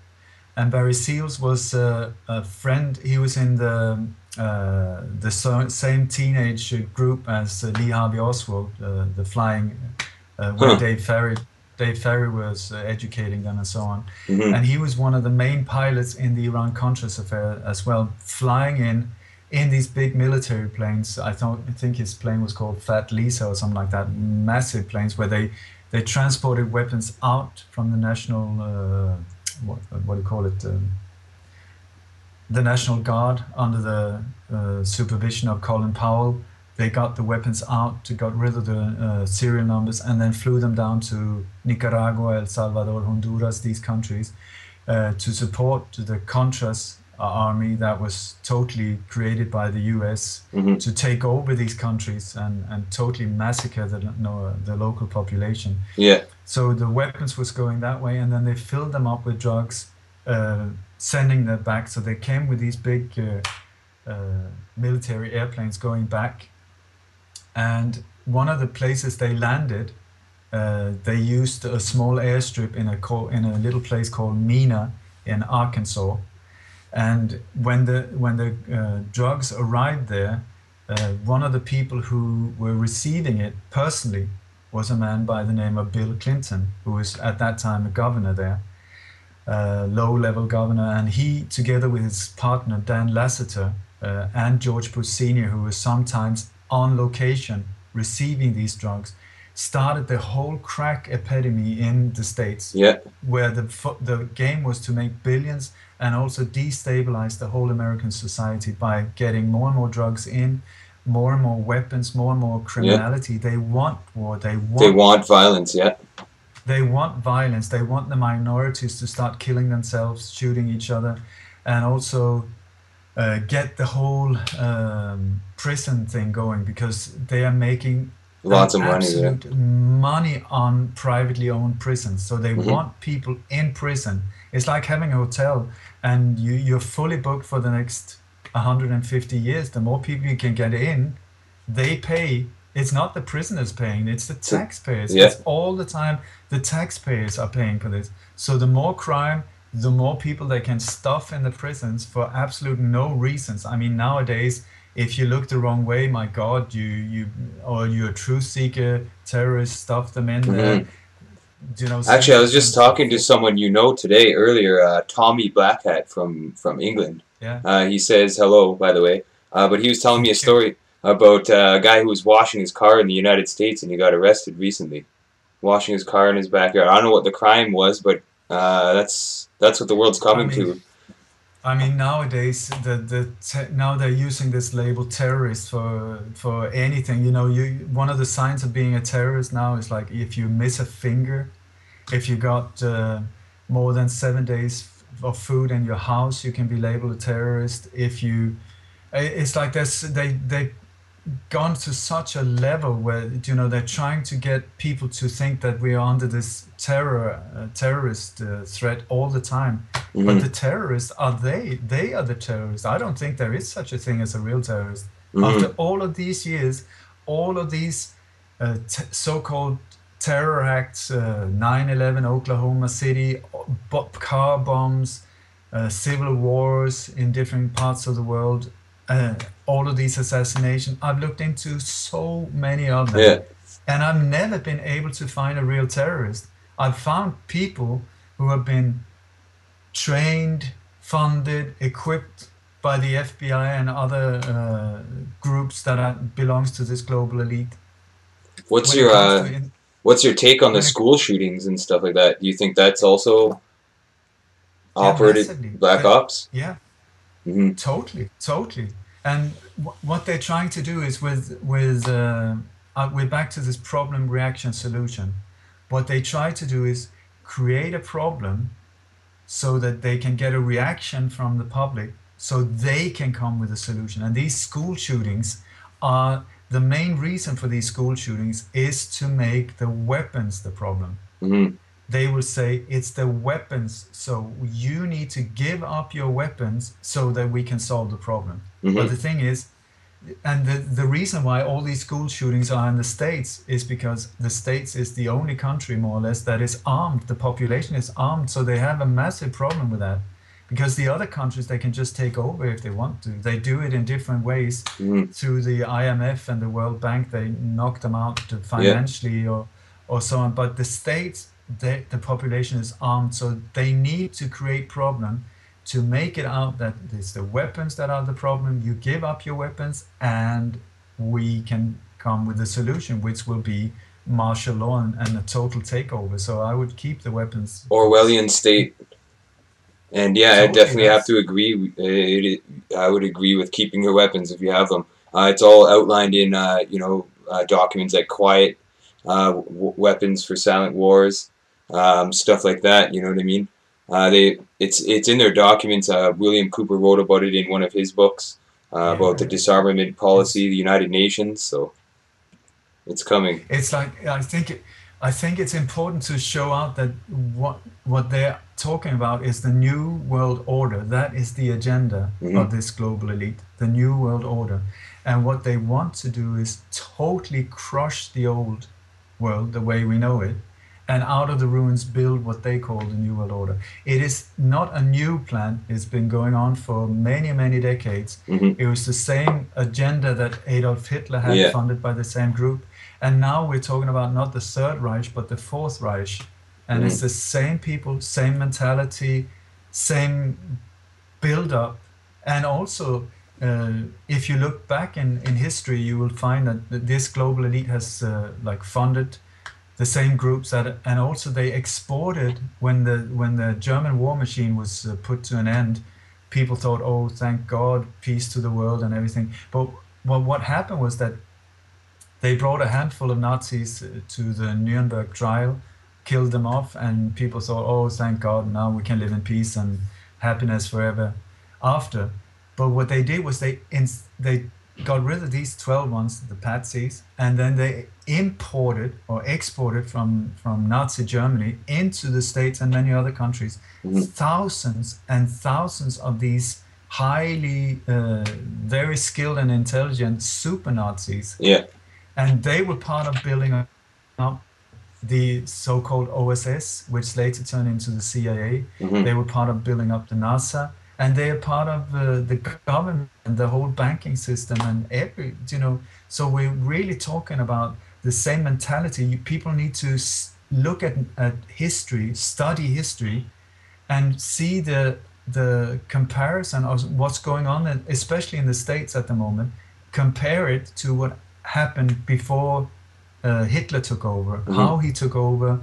and Barry Seals was a friend. He was in the same teenage group as Lee Harvey Oswald, the flying where Huh. Dave Ferry. Dave Ferry was educating them and so on. Hmm. And he was one of the main pilots in the Iran-Contras affair as well, flying in these big military planes. I think his plane was called Fat Lisa or something like that. Massive planes where they transported weapons out from the national what do you call it? The National Guard under the supervision of Colin Powell. They got the weapons out, got rid of the serial numbers, and then flew them down to Nicaragua, El Salvador, Honduras, these countries, to support the Contras army that was totally created by the US Hmm. to take over these countries and totally massacre the local population. Yeah. So the weapons was going that way, and then they filled them up with drugs, sending them back. So they came with these big military airplanes going back. And one of the places they landed, they used a small airstrip in a little place called Mina in Arkansas. And when the drugs arrived there, one of the people who were receiving it personally was a man by the name of Bill Clinton, who was at that time a governor there, low-level governor. And he, together with his partner Dan Lasseter and George Bush Sr., who was sometimes on location receiving these drugs, started the whole crack epidemic in the States, Yeah. where the game was to make billions and also destabilize the whole American society by getting more and more drugs in, more and more weapons, more and more criminality. They want war. They want violence. Yeah. They want violence. They want the minorities to start killing themselves, shooting each other, and also get the whole prison thing going, because they are making Lots of money. absolute money on privately owned prisons. So they want people in prison. It's like having a hotel, and you're fully booked for the next 150 years. The more people you can get in, they pay. It's not the prisoners paying, it's the taxpayers. Yeah. It's all the time the taxpayers are paying for this. So the more crime, the more people they can stuff in the prisons for absolute no reasons. I mean, nowadays, if you look the wrong way, my God, you're a truth seeker, terrorist, stuff them in there. You know, Actually, I was just talking to someone today earlier, Tommy Blackhat from England. Yeah. He says hello, by the way. But he was telling me a story about a guy who was washing his car in the United States, and he got arrested recently, washing his car in his backyard. I don't know what the crime was, but that's what the world's coming to. I mean, nowadays, now they're using this label terrorist for anything. You know, one of the signs of being a terrorist now is like if you miss a finger, if you got more than 7 days of food in your house, you can be labeled a terrorist. It's like they've gone to such a level where, you know, they're trying to get people to think that we are under this terrorist threat all the time. But the terrorists are they are the terrorists. I don't think there is such a thing as a real terrorist. After all of these years, all of these so-called terror acts, 9/11, Oklahoma City, car bombs, civil wars in different parts of the world, all of these assassinations, I've looked into so many of them, and I've never been able to find a real terrorist. I've found people who have been trained, funded, equipped by the FBI and other groups that belongs to this global elite. What's your take on the school shootings and stuff like that? Do you think that's also operated black ops? Yeah. Totally. And what they're trying to do is we're back to this problem, reaction, solution. What they try to do is create a problem so that they can get a reaction from the public, so they can come with a solution. And these school shootings are the main reason for these school shootings is to make the weapons the problem. They will say it's the weapons, so you need to give up your weapons so that we can solve the problem. But the thing is, and the reason why all these school shootings are in the States is because the States is the only country, more or less, that is armed. The population is armed, so they have a massive problem with that. Because the other countries, they can just take over if they want to. They do it in different ways. Through the IMF and the World Bank, they knock them out financially or so on. But the States the population is armed, so they need to create problem to make it out that it's the weapons that are the problem. You give up your weapons, and we can come with a solution, which will be martial law and a total takeover. So I would keep the weapons. Orwellian state. And yeah, I Totally, definitely have to agree. I would agree with keeping your weapons if you have them. It's all outlined in documents like quiet weapons for silent wars, stuff like that. You know what I mean? It's in their documents. William Cooper wrote about it in one of his books about the disarmament policy of the United Nations. So it's coming. It's like I think it's important to show out that what they're talking about is the new world order. That is the agenda of this global elite, the new world order. And what they want to do is totally crush the old world, the way we know it, and out of the ruins build what they call the new world order. It is not a new plan. It's been going on for many, many decades. It was the same agenda that Adolf Hitler had, funded by the same group. And now we're talking about not the Third Reich, but the Fourth Reich. And it's the same people, same mentality, same build-up. And also, if you look back in history, you will find that this global elite has funded the same groups and also they exported when the German war machine was put to an end. People thought, oh, thank God, peace to the world and everything. But what happened was that they brought a handful of Nazis to the Nuremberg trial, killed them off, and people thought, oh, thank God, now we can live in peace and happiness forever after. But what they did was they got rid of these 12 ones, the patsies, and then they imported or exported from Nazi Germany into the States and many other countries thousands and thousands of these highly, very skilled and intelligent super Nazis. Yeah. And they were part of building up the so-called OSS, which later turned into the CIA. They were part of building up the NASA, and they are part of the government and the whole banking system and so we're really talking about the same mentality. People need to look at history, study history, and see the comparison of what's going on, especially in the States at the moment. Compare it to what happened before Hitler took over, how he took over,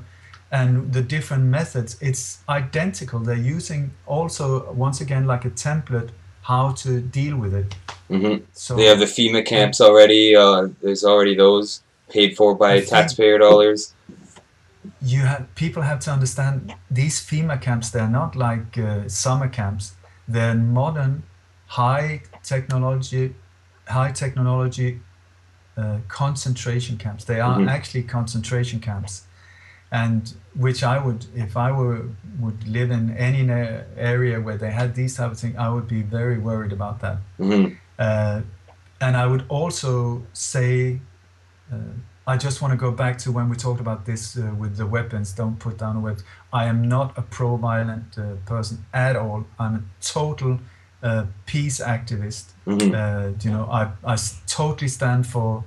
and the different methods. It's identical. They're using also, once again, like a template, how to deal with it. So they have the FEMA camps already. There's already those paid for by taxpayer dollars. People have to understand these FEMA camps. They're not like summer camps. They're modern, high technology concentration camps. They are actually concentration camps, and which I would, if I would live in any area where they had these type of things, I would be very worried about that. And I would also say, I just want to go back to when we talked about this with the weapons. Don't put down the weapons. I am not a pro-violent person at all. I'm a total peace activist. I totally stand for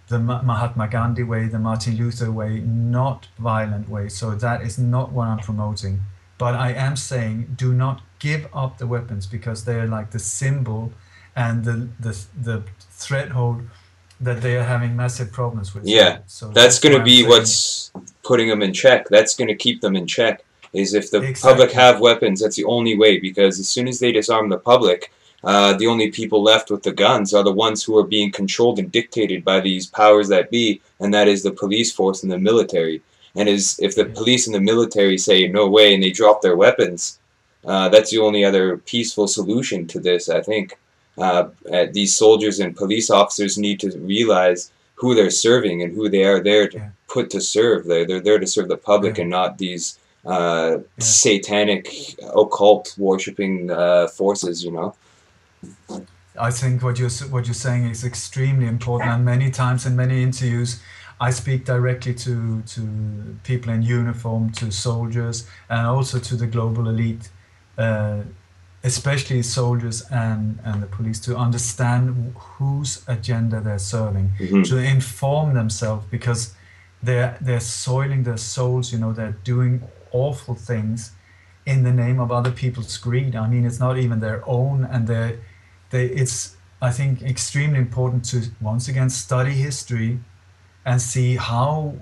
the Mahatma Gandhi way, the Martin Luther way, not violent way. So that is not what I'm promoting. But I am saying, do not give up the weapons, because they are like the symbol and the threshold that they are having massive problems with. Yeah, so that's going to be what's putting them in check. That's going to keep them in check. Is if the public have weapons, that's the only way, because as soon as they disarm the public, the only people left with the guns are the ones who are being controlled and dictated by these powers that be, and that is the police force and the military. And if the police and the military say no way and they drop their weapons, that's the only other peaceful solution to this, I think. These soldiers and police officers need to realize who they're serving and who they are there to put to serve. They're there to serve the public and not these satanic, occult worshipping forces, I think what you're saying is extremely important, and many times in many interviews I speak directly to people in uniform, to soldiers, and also to the global elite, especially soldiers and the police, to understand whose agenda they're serving, to inform themselves, because they're soiling their souls, you know, they're doing awful things in the name of other people's greed. I mean, it's not even their own, and it's, I think, extremely important to once again study history and see how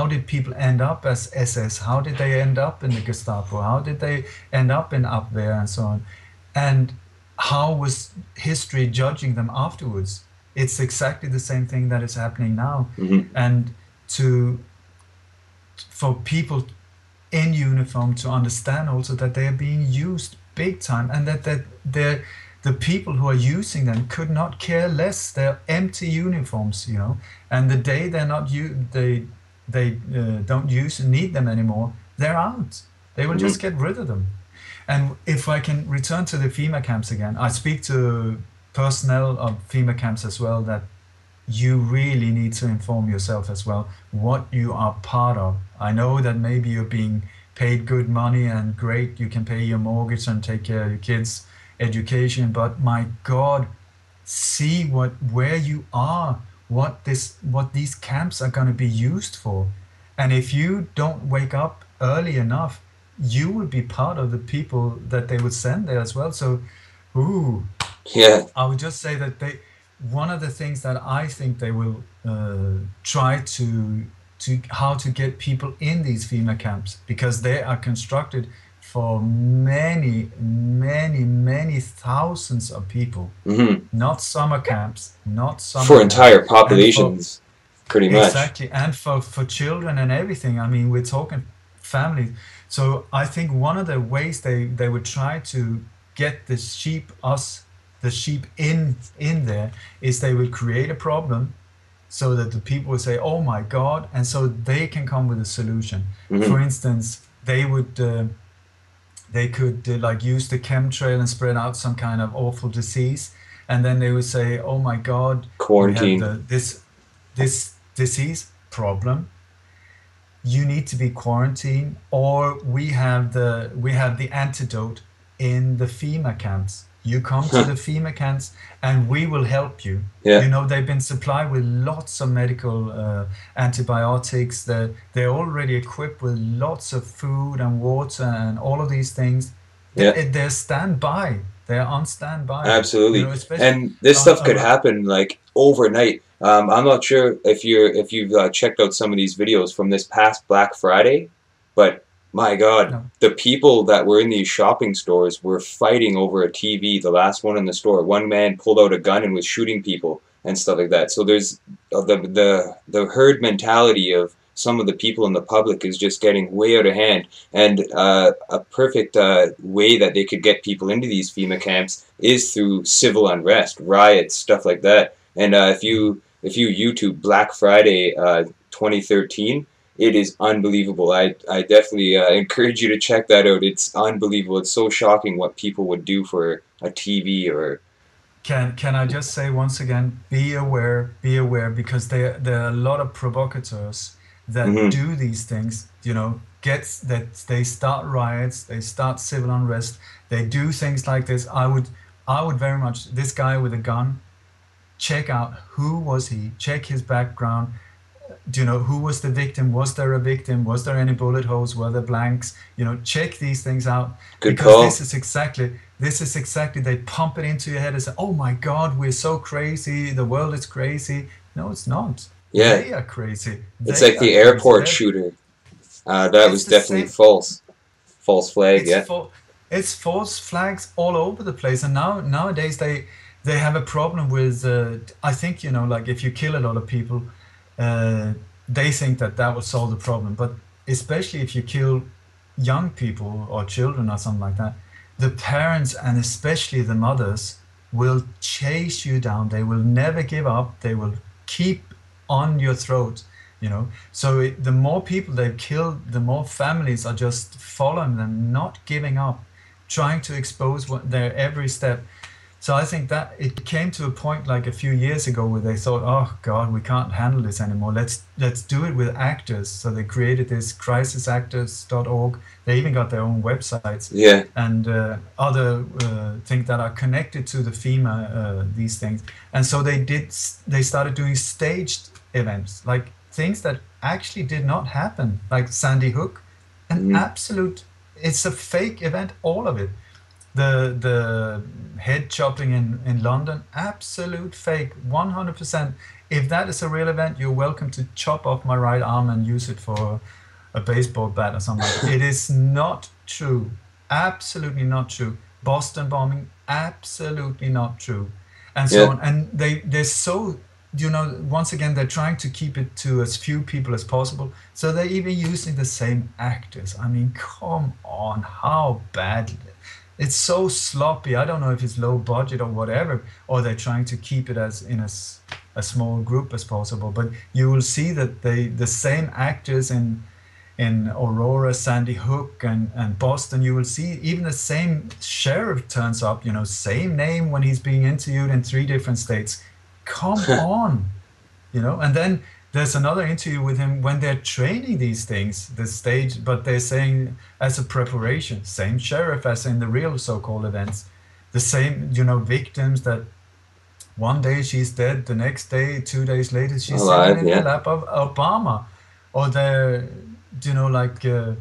did people end up as SS? How did they end up in the Gestapo? How did they end up in Abwehr and so on? And how was history judging them afterwards? It's exactly the same thing that is happening now. And to for people in uniform to understand also that they are being used big time, and that the people who are using them could not care less. They're empty uniforms, you know, and the day they're not they don't use and need them anymore, they're out. They will just get rid of them. And if I can return to the FEMA camps again, I speak to personnel of FEMA camps as well, that you really need to inform yourself as well what you are part of. I know that maybe you're being paid good money and great, you can pay your mortgage and take care of your kids' education, but my God, see where you are, what these camps are going to be used for. And if you don't wake up early enough, you will be part of the people that they would send there as well. So, ooh, Yeah. I would just say that one of the things that I think they will try to how to get people in these FEMA camps, because they are constructed for many, many, many thousands of people. Not summer camps, not summer For camps. entire And populations, pretty much. exactly, and for children and everything. I mean, we're talking families. So I think one of the ways they would try to get the sheep in there is they would create a problem so that the people would say, "Oh my God," and so they can come with a solution. For instance, they could like use the chemtrail and spread out some kind of awful disease, and then they would say, "Oh my God, we have Quarantine. this disease problem. You need to be quarantined, or we have the antidote in the FEMA camps. You come to the FEMA camps, and we will help you." Yeah. You know, they've been supplied with lots of medical antibiotics. They're already equipped with lots of food and water and all of these things. Yeah. They're standby. They're on standby. You Absolutely. know, especially And this stuff could around. happen like overnight. I'm not sure if you've checked out some of these videos from this past Black Friday, but my God, No. the people that were in these shopping stores were fighting over a TV. The last one in the store, one man pulled out a gun and was shooting people and stuff like that. So there's the herd mentality of some of the people in the public is just getting way out of hand. And a perfect way that they could get people into these FEMA camps is through civil unrest, riots, stuff like that. And if you YouTube Black Friday 2013, it is unbelievable. I definitely encourage you to check that out. It's unbelievable. It's so shocking what people would do for a TV or. Can I just say once again, be aware, because there are a lot of provocateurs that Mhm. do these things. You know, gets that they start riots, they start civil unrest, they do things like this. I would very much, this guy with a gun, check out who was he, check his background. Do you know who was the victim? Was there a victim? Was there any bullet holes? Were there blanks? You know, check these things out, Good because call. this is exactly, they pump it into your head and say, "Oh my God, we're so crazy. The world is crazy." No, it's not. Yeah, They are crazy. it's They like are the crazy. airport shooter. That It's was the definitely same. false. False flag, It's yeah. for it's false flags all over the place, and nowadays they have a problem with. I think, you know, like if you kill a lot of people, uh, they think that that will solve the problem. But especially if you kill young people or children or something like that, the parents and especially the mothers will chase you down. They will never give up. They will keep on your throat, you know. So the more people they've killed, the more families are just following them, not giving up, trying to expose their every step. So I think that it came to a point like a few years ago where they thought, "Oh God, we can't handle this anymore. Let's do it with actors." So they created this crisisactors.org. They even got their own websites Yeah. and other things that are connected to the FEMA, these things. And so they started doing staged events, like things that actually did not happen, like Sandy Hook, an Hmm. absolute, it's a fake event, all of it. The head chopping in London, absolute fake, 100%. If that is a real event, you're welcome to chop off my right arm and use it for a baseball bat or something like that. It is not true. Absolutely not true. Boston bombing, absolutely not true. And so Yeah. on. And they're so, once again, they're trying to keep it to as few people as possible. So they're even using the same actors. I mean, come on, how bad. It's so sloppy. I don't know if it's low budget or whatever, or they're trying to keep it as in a small group as possible. But you will see that the same actors in Aurora, Sandy Hook, and Boston, you will see even the same sheriff turns up, same name when he's being interviewed in 3 different states. Come on, and then there's another interview with him when they're training these things, the stage, but they're saying as a preparation, same sheriff as in the real so-called events, the same, victims that one day she's dead, the next day, 2 days later, she's sitting Alive. in the Yeah. lap of Obama. Or the, like the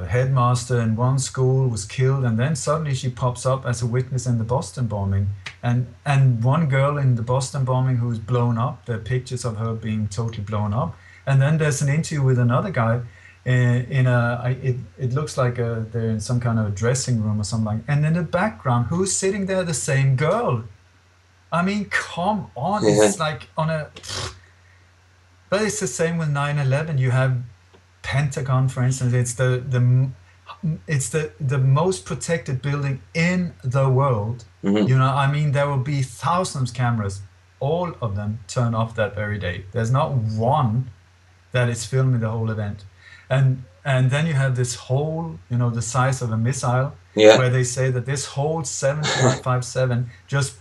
headmaster in one school was killed, and then suddenly she pops up as a witness in the Boston bombing. And one girl in the Boston bombing who's blown up, there are pictures of her being totally blown up. And then there's an interview with another guy it looks like they're in some kind of a dressing room or something. And in the background, who's sitting there? The same girl. I mean, come on. Yeah. It's like on a. But it's the same with 9/11. You have Pentagon, for instance. It's the most protected building in the world. Hmm. I mean, there will be thousands of cameras. All of them turn off that very day. There's not one that is filming the whole event. And then you have this hole, the size of a missile, Yeah. where they say that this whole 757 just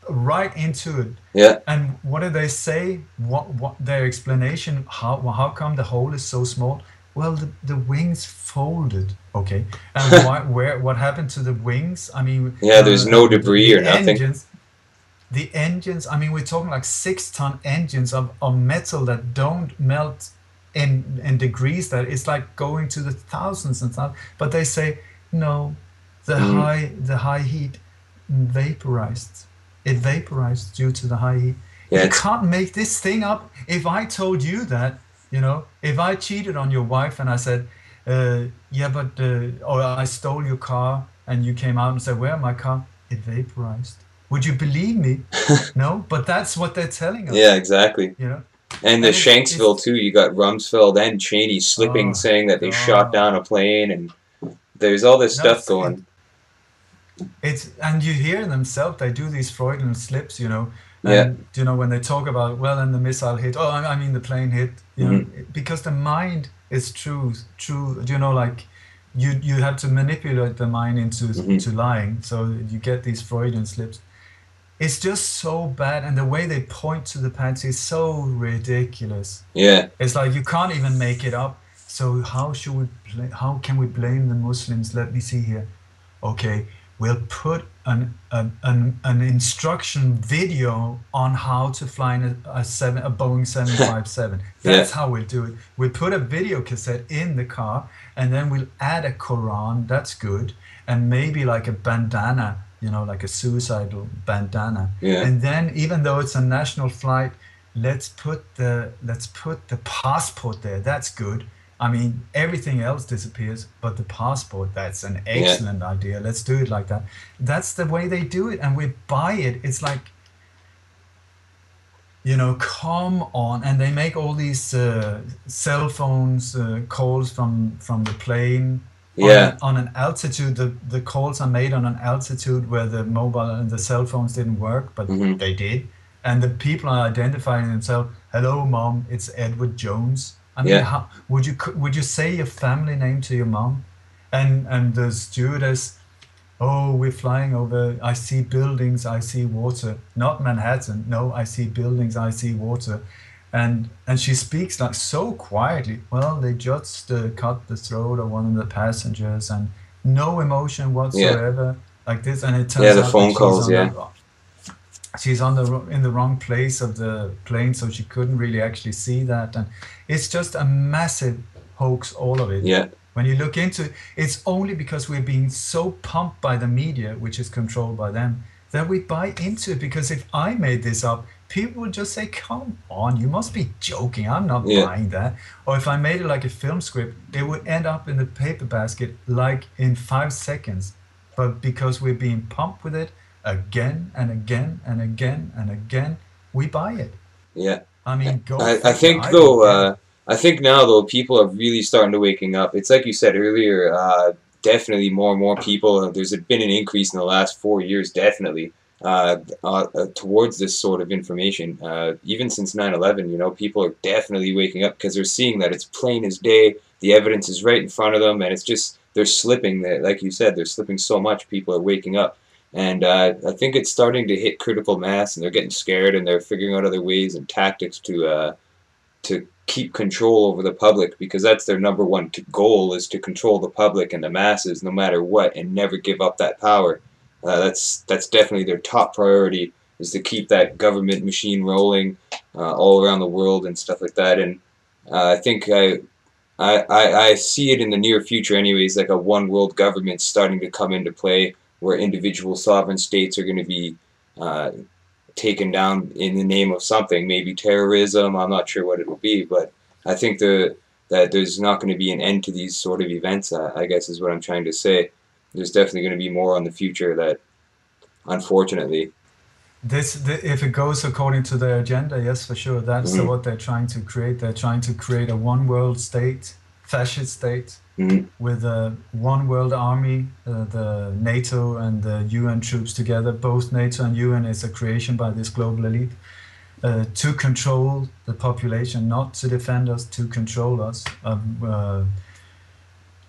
right into it. Yeah. And what do they say? What their explanation? How come the hole is so small? Well, the wings folded. Okay, and what happened to the wings? I mean, Yeah. There's no debris the or nothing. engines. The engines. I mean, we're talking like 6-ton engines of metal that don't melt in degrees. That it's like going to the thousands and thousands. But they say no, Hmm. the high heat vaporized. It vaporized due to the high heat. Yeah. You can't make this thing up. If I told you that, if I cheated on your wife and I said, yeah, but, or I stole your car and you came out and said, where my car? It vaporized. Would you believe me? No, but that's what they're telling Yeah. us, Exactly. you know? And the And Shanksville too. You got Rumsfeld and Cheney slipping, oh saying that they shot God. down a plane, and there's all this No, stuff going. and you hear themselves, they do these Freudian slips, Yeah. and when they talk about, well, and the missile hit, oh, I mean the plane hit, Hmm. because the mind is true, like you have to manipulate the mind into Hmm. to lying, so you get these Freudian slips. It's just so bad, and the way they point to the pants is so ridiculous. Yeah. It's like you can't even make it up. So how can we blame the Muslims? Let me see here. Okay, we'll put an instruction video on how to fly in a Boeing 757. Yeah. That's how we'll do it. We'll put a video cassette in the car, and then we'll add a Quran. That's good, and maybe like a bandana, like a suicidal bandana. Yeah. And then, even though it's a national flight, let's put the passport there. That's good. I mean, everything else disappears, but the passport, that's an Yeah. excellent idea. Let's do it like that. That's the way they do it, and we buy it. It's like, come on. And they make all these cell phones calls from the plane Yeah. on an altitude. The calls are made on an altitude where the mobile and the cell phones didn't work, but Hmm. they did. And the people are identifying themselves. Hello, mom. It's Edward Jones. I mean, Yeah. how would you say your family name to your mom? And the stewardess, oh, we're flying over. I see buildings. I see water. Not Manhattan. No, I see buildings. I see water. And she speaks like so quietly. Well, they just cut the throat of one of the passengers, and no emotion Yeah. whatsoever, like this. And it Yeah. turns The out that phone she's calls. on Yeah. she's in the wrong place of the plane, so she couldn't really actually see that, and it's just a massive hoax, all of it. Yeah. When you look into it, it's only because we're being so pumped by the media, which is controlled by them, that we buy into it. Because if I made this up, people would just say, come on, you must be joking, I'm not Yeah. buying that. Or if I made it like a film script, it would end up in the paper basket like in 5 seconds. But because we're being pumped with it again and again and again and again, we buy it. Yeah. I mean, go I figure. think I don't though, get it. I think now though people are really starting to waking up. It's like you said earlier, definitely more and more people. There's been an increase in the last 4 years, definitely, towards this sort of information. Even since 9/11, you know, people are definitely waking up because they're seeing that it's plain as day. The evidence is right in front of them, and it's just they're slipping. Like you said, they're slipping so much. People are waking up. And I think it's starting to hit critical mass, and they're getting scared, and they're figuring out other ways and tactics to keep control over the public, because that's their number one goal, is to control the public and the masses no matter what, and never give up that power. That's definitely their top priority, is to keep that government machine rolling all around the world and stuff like that. And I think I see it in the near future anyways, like a one world government starting to come into play, where individual sovereign states are going to be uh, taken down in the name of something, maybe terrorism. I'm not sure what it will be, but I think that there's not going to be an end to these sort of events. I guess is what I'm trying to say. There's definitely going to be more on the future that, unfortunately. If it goes according to their agenda, yes, for sure. That's Hmm. what they're trying to create. They're trying to create a one world state, fascist state, Hmm. with a one world army, the NATO and the UN troops together. Both NATO and UN is a creation by this global elite, to control the population, not to defend us, to control us.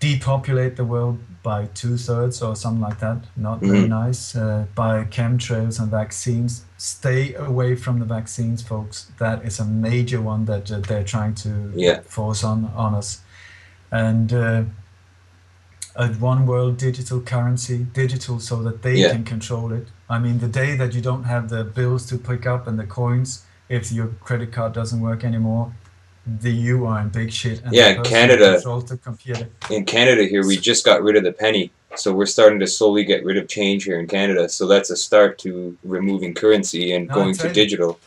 Depopulate the world by 2/3 or something like that. Not very Hmm. nice. By chemtrails and vaccines. Stay away from the vaccines, folks. That is a major one that they're trying to Yeah. force on us. And a one world digital currency, digital, so that they Yeah. can control it. I mean, the day that you don't have the bills to pick up and the coins, if your credit card doesn't work anymore, you are in big shit, and the Yeah. In person who Canada, controls the computer. in Canada here, we just got rid of the penny. So we're starting to slowly get rid of change here in Canada. So that's a start to removing currency and Now going to digital.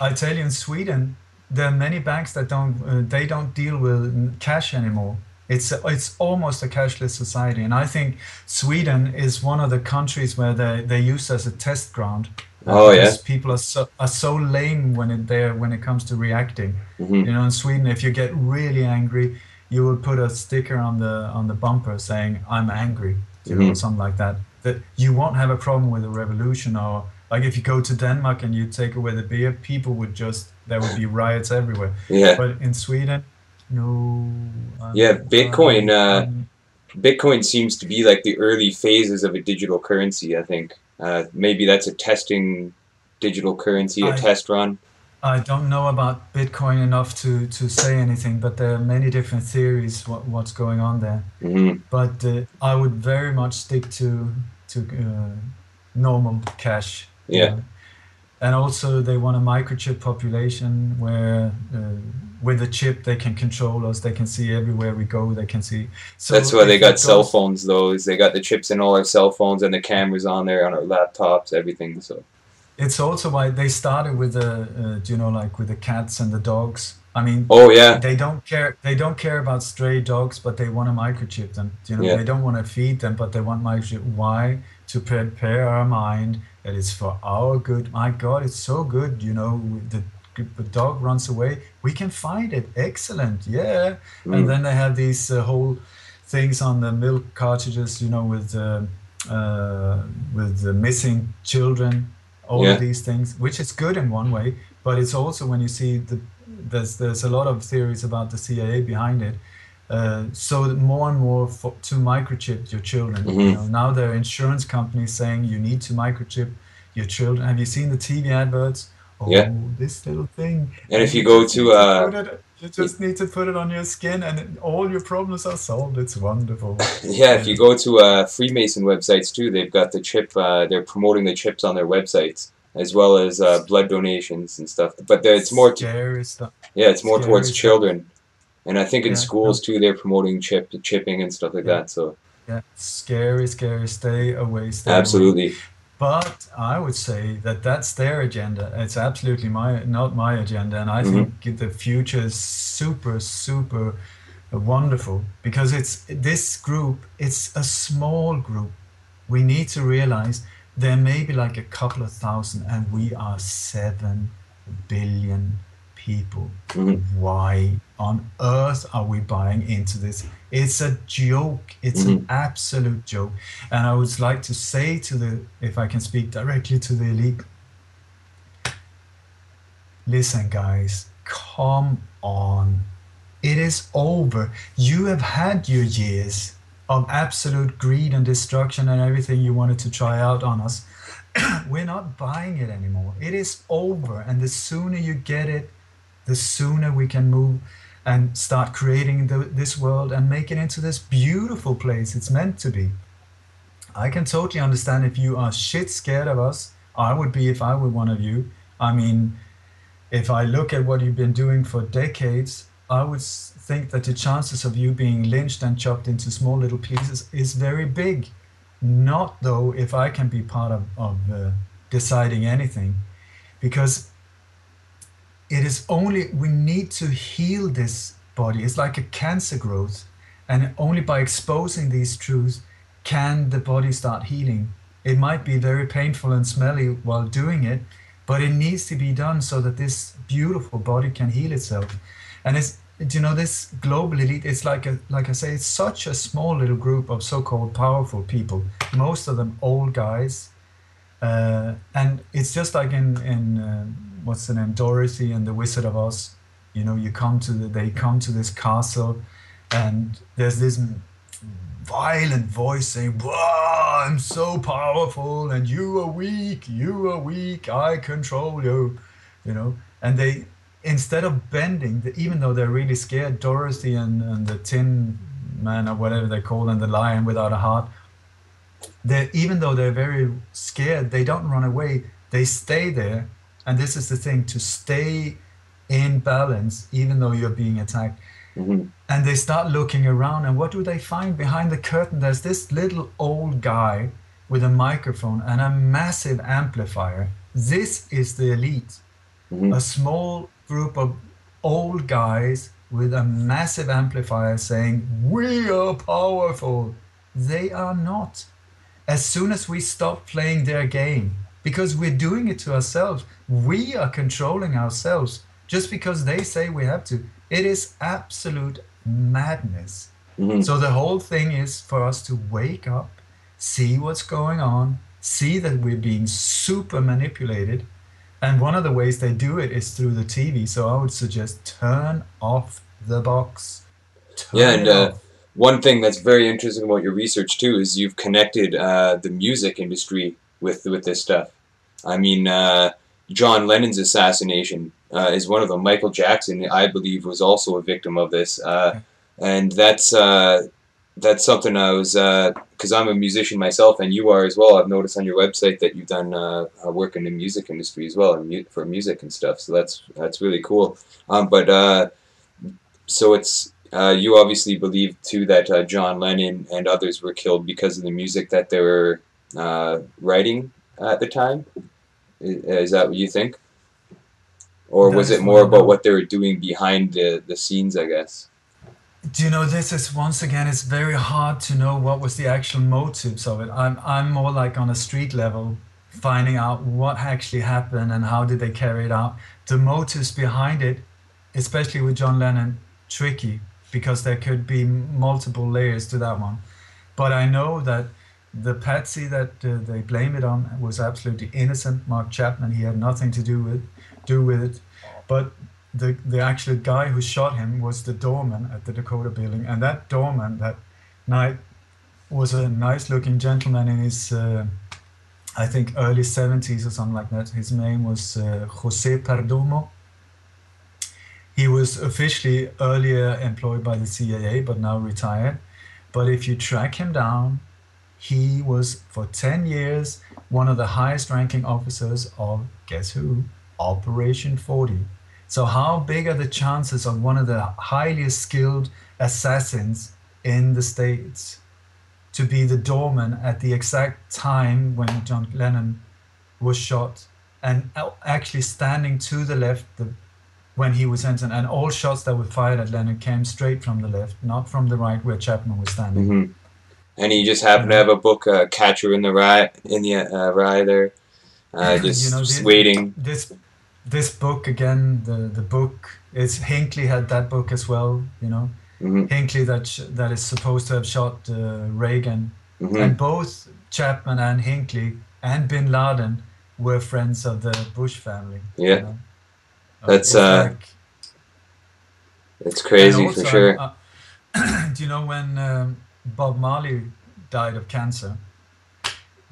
I tell you, in Sweden, there are many banks that don't deal with cash anymore. It's almost a cashless society, and I think Sweden is one of the countries where they use as a test ground, Oh yeah. because people are so lame when it comes to reacting. Hmm. You know, in Sweden, if you get really angry, you will put a sticker on the bumper saying "I'm angry," or Hmm. something like that. That you won't have a problem with a revolution, or like if you go to Denmark and you take away the beer, people would just there would be riots everywhere. Yeah. But in Sweden, no, Yeah. Bitcoin. I'm Bitcoin seems to be like the early phases of a digital currency. I think maybe that's a testing digital currency, a I test run. I don't know about Bitcoin enough to say anything, but there are many different theories what's going on there. Hmm. But I would very much stick to normal cash, you Yeah. know. And also, they want a microchip population where, with a chip, they can control us. They can see everywhere we go. They can see. That's So why they if got it cell goes, phones, though. Is they got the chips in all our cell phones and the cameras on there on our laptops, everything. So. it's also why they started with like with the cats and the dogs. I mean, Oh yeah. they don't care. They don't care about stray dogs, but they want to microchip them. Yeah. They don't want to feed them, but they want microchip. Why? To prepare our mind that it's for our good. My God, it's so good. The dog runs away. We can find it. Excellent. Yeah. And Mm. then they have these whole things on the milk cartridges. With the missing children, all of Yeah. these things, which is good in one way, but it's also when you see there's a lot of theories about the CIA behind it. So that more and more to microchip your children. Hmm. Now there are insurance companies saying you need to microchip your children. Have you seen the TV adverts? Yeah. Oh, this little thing, And and if you go to you y- just need to put it on your skin, and all your problems are solved. It's wonderful. yeah, if Yeah. you go to Freemason websites too, they've got the chip. They're promoting the chips on their websites. as well as blood donations and stuff. But it's more, Scary stuff. yeah, it's more towards Scary stuff. children, and I think in Yeah. schools No. too they're promoting chipping and stuff like Yeah. that. So Yeah. Scary, scary. Stay away, stay away. absolutely. But I would say that that's their agenda. It's absolutely not my agenda. And I Hmm. think the future is super, super wonderful because it's this group, it's a small group. We need to realize there may be like a couple of thousand, and we are 7 billion people. Hmm. Why on earth are we buying into this? It's a joke. It's an Hmm. absolute joke. And I would like to say to the, if I can speak directly to the elite, listen, guys, come on. It is over. You have had your years of absolute greed and destruction and everything you wanted to try out on us. We're not buying it anymore. It is over. And the sooner you get it, the sooner we can move and start creating this world and make it into this beautiful place it's meant to be. I can totally understand if you are shit scared of us. I would be if I were one of you. I mean, if I look at what you've been doing for decades, I would think that the chances of you being lynched and chopped into small little pieces is very big. Not though if I can be part of deciding anything, because it is only we need to heal this body. It's like a cancer growth, and only by exposing these truths can the body start healing. It might be very painful and smelly while doing it, but it needs to be done so that this beautiful body can heal itself. And it's, you know, this global elite, it's like I say, it's such a small little group of so-called powerful people, most of them old guys. And it's just like in what's the name, Dorothy and the Wizard of Oz. You know, they come to this castle, and there's this violent voice saying, "Wow, I'm so powerful, and you are weak, I control you," you know. And they, instead of bending, even though they're really scared, Dorothy and the Tin Man or whatever they call them, the lion without a heart, they, even though they're very scared, they don't run away. They stay there. And this is the thing, to stay in balance, even though you're being attacked. Hmm. And they start looking around, and what do they find behind the curtain? There's this little old guy with a microphone and a massive amplifier. This is the elite, Hmm. a small group of old guys with a massive amplifier saying, "We are powerful." They are not. As soon as we stop playing their game, because we're doing it to ourselves, we are controlling ourselves just because they say we have to. It is absolute madness. Hmm. So the whole thing is for us to wake up, see what's going on, see that we're being super manipulated. And one of the ways they do it is through the TV. So I would suggest turn off the box, Yeah, turn and it off. one thing that's very interesting about your research too is you've connected the music industry with this stuff. I mean, John Lennon's assassination is one of them. Michael Jackson, I believe, was also a victim of this, Yeah. and that's something I was, because I'm a musician myself, and you are as well. I've noticed on your website that you've done work in the music industry as well, and for music and stuff. So that's really cool. But so it's you obviously believe too that John Lennon and others were killed because of the music that they were writing at the time. Is that what you think, or That was it is what more I about know. what they were doing behind the scenes? I guess. Do you know, this is once again, it's very hard to know what was the actual motives of it. I'm more like on a street level, finding out what actually happened and how did they carry it out. The motives behind it, especially with John Lennon, tricky because there could be multiple layers to that one. But I know that the patsy that they blame it on was absolutely innocent. Mark Chapman, he had nothing to do with it. But the actual guy who shot him was the doorman at the Dakota building, and that doorman that night was a nice looking gentleman in his I think early 70s or something like that. His name was Jose Perdomo. He was officially earlier employed by the CIA but now retired. But if you track him down, he was for 10 years one of the highest ranking officers of, guess who? Operation 40. So how big are the chances of one of the highly skilled assassins in the States to be the doorman at the exact time when John Lennon was shot, and actually standing to the left when he was entered, and all shots that were fired at Lennon came straight from the left, not from the right where Chapman was standing. Mm-hmm. And he just happened to have a book, Catcher in the Rye, Rye there, just waiting. This book again, the book is Hinckley had that book as well. Mm-hmm. Hinckley that is supposed to have shot Reagan, mm-hmm. and both Chapman and Hinckley and Bin Laden were friends of the Bush family. Yeah, that's it's crazy also, for sure. Do you know when Bob Marley died of cancer?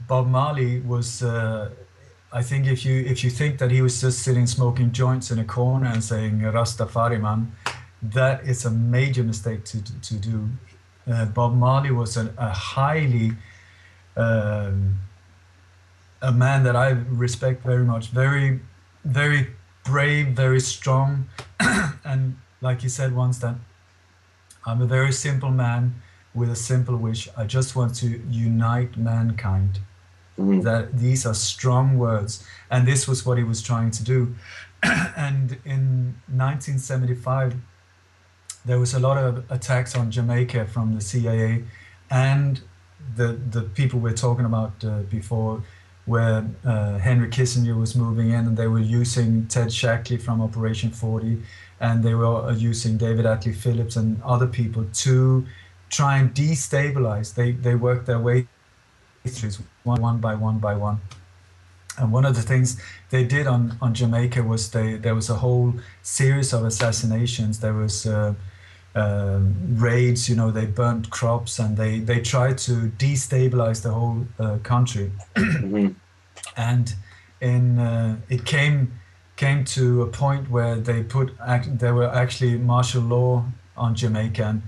Bob Marley was, I think, if you think that he was just sitting smoking joints in a corner and saying Rastafari man, that is a major mistake to do. Bob Marley was a highly a man that I respect very much, very, very brave, very strong, and like he said once, that I'm a very simple man with a simple wish. I just want to unite mankind. Mm-hmm. That these are strong words, and this was what he was trying to do. And in 1975, there was a lot of attacks on Jamaica from the CIA and the people we're talking about before, where Henry Kissinger was moving in, and they were using Ted Shackley from Operation 40, and they were using David Atlee Phillips and other people to try and destabilize. They worked their way through one by one. And one of the things they did on Jamaica was there was a whole series of assassinations. There was raids, they burnt crops, and they tried to destabilize the whole country. Mm-hmm. And it came to a point where there were actually martial law on Jamaica,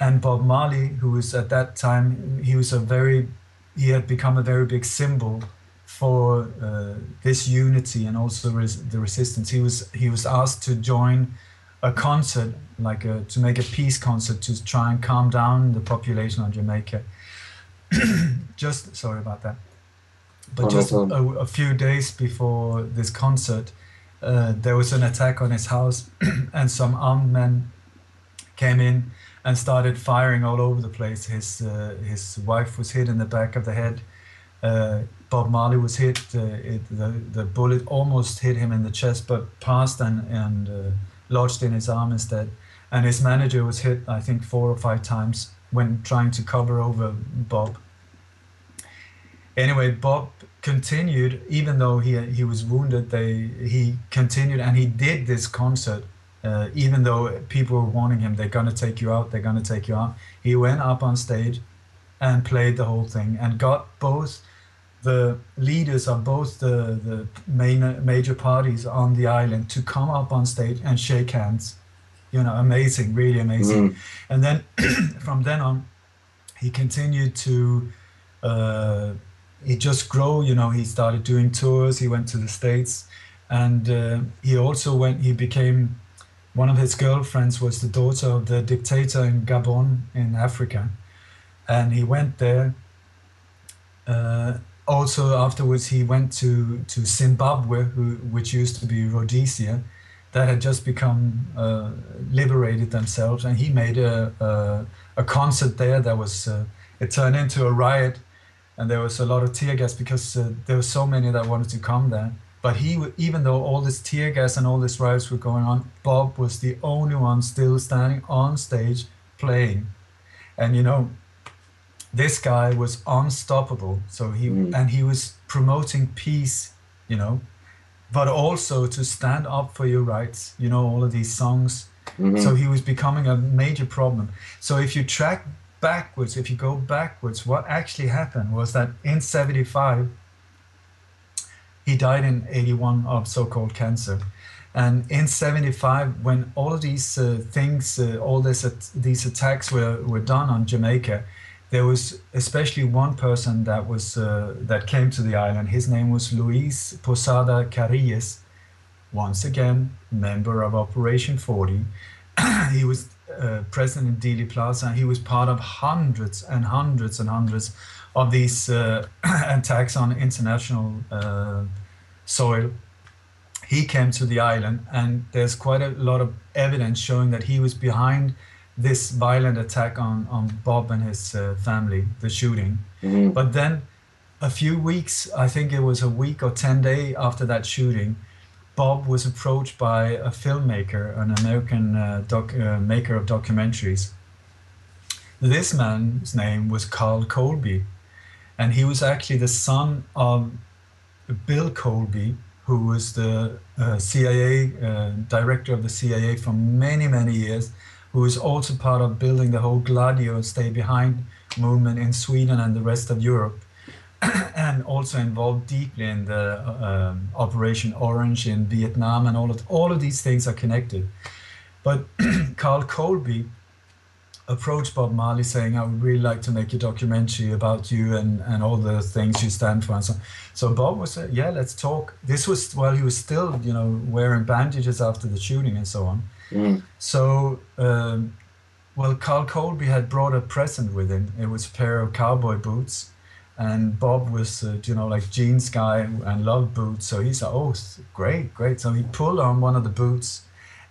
and Bob Marley, who was at that time, he had become a very big symbol for this unity and also the resistance. He was asked to join a concert, to make a peace concert to try and calm down the population on Jamaica. Sorry about that. But just a few days before this concert, there was an attack on his house, and some armed men came in and started firing all over the place. His wife was hit in the back of the head. Bob Marley was hit. The bullet almost hit him in the chest, but passed and lodged in his arm instead. And his manager was hit, I think, 4 or 5 times when trying to cover over Bob. Anyway, Bob continued, even though he was wounded. He continued, and he did this concert, even though people were warning him, they're going to take you out, they're going to take you out. He went up on stage and played the whole thing, and got both the leaders of both the major parties on the island to come up on stage and shake hands. Amazing, really amazing. Mm. And then from then on, he continued to he just grow. He started doing tours. He went to the States, and he became, one of his girlfriends was the daughter of the dictator in Gabon in Africa, and he went there. Also afterwards, he went to Zimbabwe, which used to be Rhodesia, that had just become liberated themselves, and he made a concert there that was it turned into a riot, and there was a lot of tear gas because there were so many that wanted to come there. But even though all this tear gas and all this riots were going on, Bob was the only one still standing on stage playing, and this guy was unstoppable. So he was promoting peace, but also to stand up for your rights, all of these songs. Mm-hmm. So he was becoming a major problem. So if you go backwards, what actually happened was that in 75, he died in 81 of so-called cancer. And in 75, when all of these these attacks were done on Jamaica, There was especially one person that came to the island. His name was Luis Posada Carillas. Once again, member of Operation 40. He was present in Dealey Plaza. He was part of hundreds and hundreds and hundreds of these attacks on international soil. He came to the island, and there's quite a lot of evidence showing that he was behind this violent attack on Bob and his family, the shooting. Hmm. But then a few weeks, I think it was a week or 10 days after that shooting, Bob was approached by a filmmaker, an American maker of documentaries. This man's name was Carl Colby, and he was actually the son of Bill Colby, who was the CIA director of the CIA for many, many years, who was also part of building the whole Gladio Stay Behind movement in Sweden and the rest of Europe, and also involved deeply in the Operation Orange in Vietnam, and all of these things are connected. But Carl Colby approached Bob Marley saying, I would really like to make a documentary about you and all the things you stand for. And so Bob was saying, yeah, let's talk. This was while he was still, wearing bandages after the shooting and so on. Mm. So, well, Carl Colby had brought a present with him. It was a pair of cowboy boots. And Bob was, like jeans guy and loved boots. So he said, oh, great, great. So he pulled on one of the boots,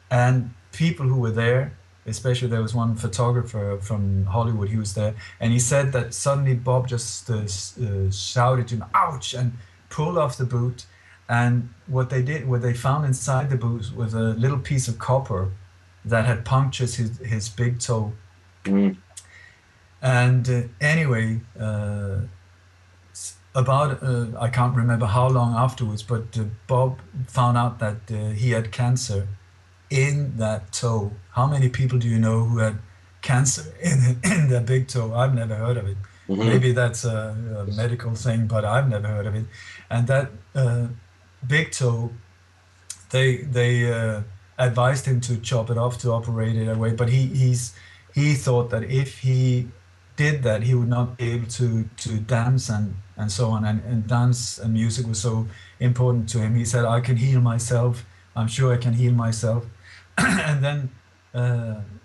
and people who were there, especially there was one photographer from Hollywood, he was there, and he said that suddenly Bob just shouted to him, ouch, and pulled off the boot. And what they found inside the boot was a little piece of copper that had punctured his big toe. Mm. And anyway, about I can't remember how long afterwards, but Bob found out that he had cancer in that toe. How many people do you know who had cancer in their big toe? I've never heard of it. Mm-hmm. Maybe that's a medical thing, but I've never heard of it. And that big toe, they advised him to chop it off, to operate it away. But he thought that if he did that, he would not be able to dance and so on. And dance and music was so important to him. He said, I can heal myself. I'm sure I can heal myself. And then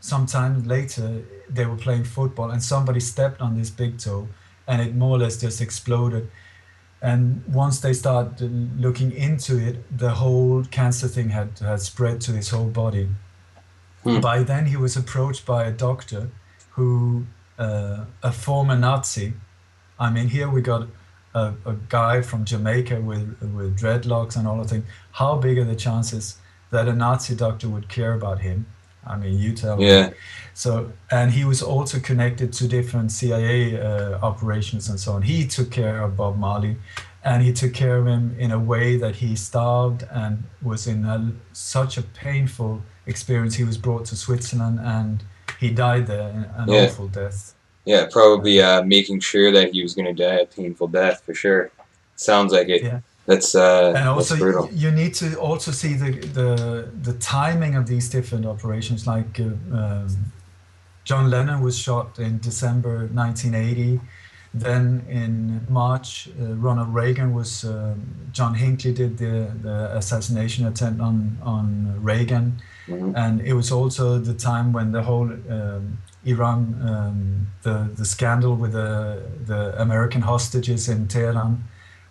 sometime later, they were playing football and somebody stepped on this big toe and it more or less just exploded. And once they started looking into it, the whole cancer thing had spread to his whole body. Hmm. By then, he was approached by a doctor who, a former Nazi. I mean, here we got a guy from Jamaica with dreadlocks and all the things. How big are the chances that a Nazi doctor would care about him? I mean, you tell Yeah. me. So, and he was also connected to different CIA operations and so on. He took care of Bob Marley, and he took care of him in a way that he starved and was in such a painful experience. He was brought to Switzerland and he died there, an Yeah. awful death. Yeah, probably making sure that he was going to die a painful death for sure. Sounds like it. Yeah. That's And that's also, brutal. you need to also see the timing of these different operations. Like John Lennon was shot in December 1980. Then in March, Ronald Reagan was. John Hinckley did the assassination attempt on Reagan, Mhm. and it was also the time when the whole Iran, the scandal with the American hostages in Tehran,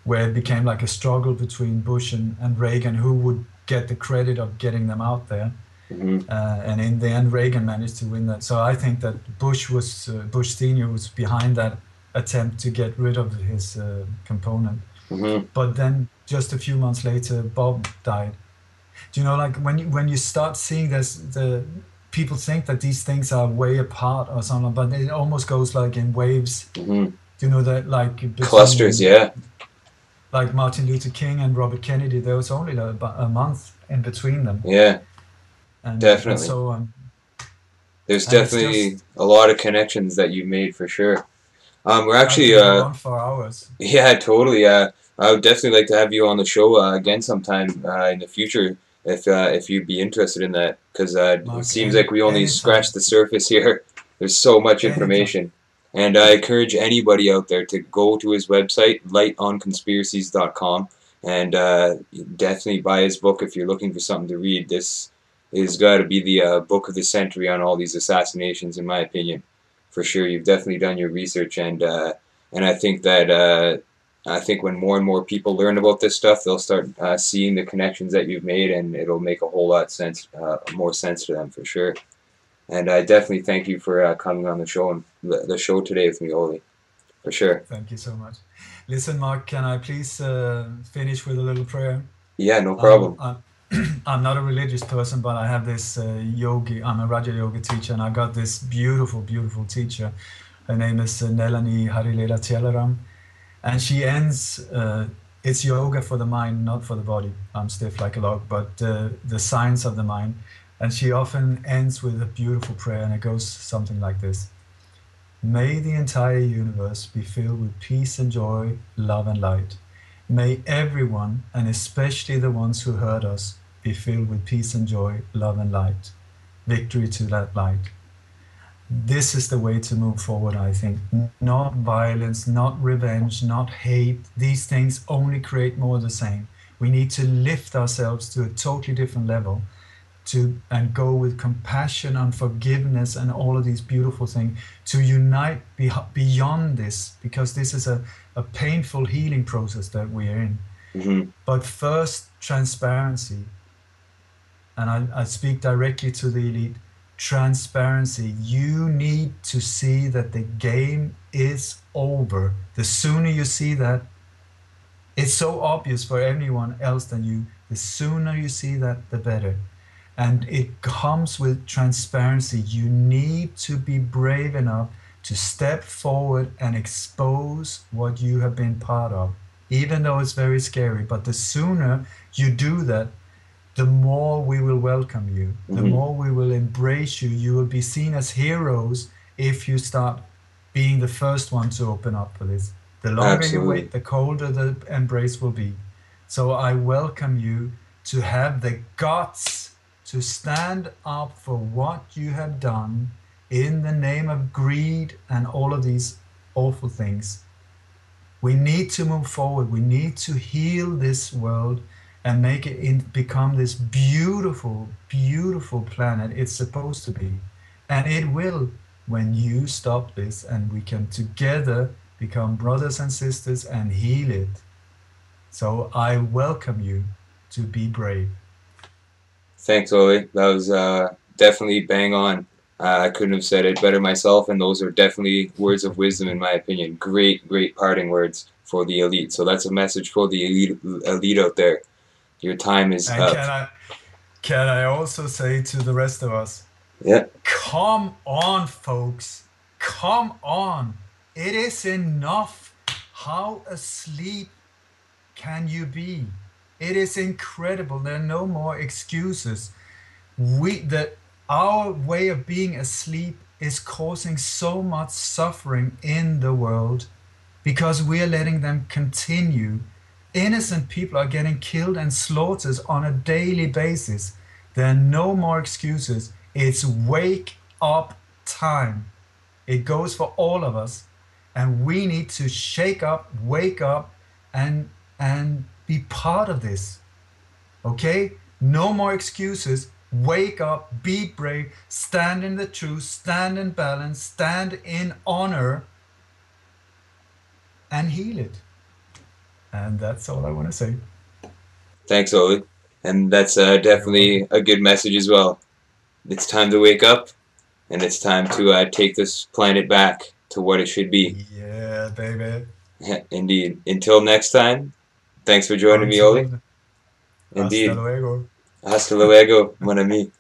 where it became like a struggle between Bush and Reagan, who would get the credit of getting them out there. Mhm. And in the end, Reagan managed to win that. So I think that Bush Senior was behind that attempt to get rid of his component. Mhm. But then just a few months later, Bob died. Do you know, like when you start seeing this, the people think that these things are way apart or something, but it almost goes like in waves. Mhm. Do you know that, like Clusters, yeah. like Martin Luther King and Robert Kennedy, there was only about a month in between them, Yeah, and definitely. so on. There's And it's definitely just, a lot of connections that you've made for sure. We're I actually, could go on for hours. yeah, totally. I would definitely like to have you on the show again sometime in the future if you'd be interested in that, because it Mark, seems like we only anytime, scratched the surface here. There's so much anytime. information. And I encourage anybody out there to go to his website, lightonconspiracies.com, and definitely buy his book if you're looking for something to read. This is got to be the book of the century on all these assassinations, in my opinion. For sure, you've definitely done your research, and I think that I think when more and more people learn about this stuff, they'll start seeing the connections that you've made, and it'll make a whole lot more sense to them for sure. And I definitely thank you for coming on the show and the show today with me, Ole, for sure. Thank you so much. Listen, Mark, can I please finish with a little prayer? Yeah, no I'm, problem. I'm, I'm not a religious person, but I have this yogi. I'm a Raja Yoga teacher, and I got this beautiful, beautiful teacher. Her name is Nelani Harilela Tialaram, and she ends. It's yoga for the mind, not for the body. I'm stiff like a log, but the science of the mind. And she often ends with a beautiful prayer, and it goes something like this. May the entire universe be filled with peace and joy, love and light. May everyone, and especially the ones who hurt us, be filled with peace and joy, love and light. Victory to that light. This is the way to move forward, I think. Not violence, not revenge, not hate. These things only create more of the same. We need to lift ourselves to a totally different level and go with compassion and forgiveness and all of these beautiful things to unite beyond this, because this is a painful healing process that we are in. Mm-hmm. But first, transparency. And I speak directly to the elite. Transparency. You need to see that the game is over. The sooner you see that, it's so obvious for anyone else than you. The sooner you see that, the better. And it comes with transparency. You need to be brave enough to step forward and expose what you have been part of, even though it's very scary. But the sooner you do that, the more we will welcome you, the more we will embrace you. You will be seen as heroes if you start being the first one to open up for this. The longer you wait, the colder the embrace will be. So I welcome you to have the guts to stand up for what you have done in the name of greed and all of these awful things. We need to move forward. We need to heal this world and make it become this beautiful, beautiful planet it's supposed to be. And it will when you stop this and we can together become brothers and sisters and heal it. So I welcome you to be brave. Thanks, Ole. That was definitely bang on. I couldn't have said it better myself, and those are definitely words of wisdom, in my opinion. Great, great parting words for the elite. So that's a message for the elite out there. Your time is up. Can I also say to the rest of us, yeah, come on, folks. Come on. It is enough. How asleep can you be? It is incredible. There are no more excuses. Our way of being asleep is causing so much suffering in the world because we are letting them continue. Innocent people are getting killed and slaughtered on a daily basis. There are no more excuses. It's wake up time. It goes for all of us. And we need to shake up, wake up, and be part of this. Okay? No more excuses. Wake up, be brave, stand in the truth, stand in balance, stand in honor, and heal it. And that's all I want to say. Thanks, Ole. And that's definitely a good message as well. It's time to wake up, and it's time to take this planet back to what it should be. Yeah, baby. Indeed. Until next time, thanks for joining me, Ole. Indeed. Hasta luego. Hasta luego, mon ami.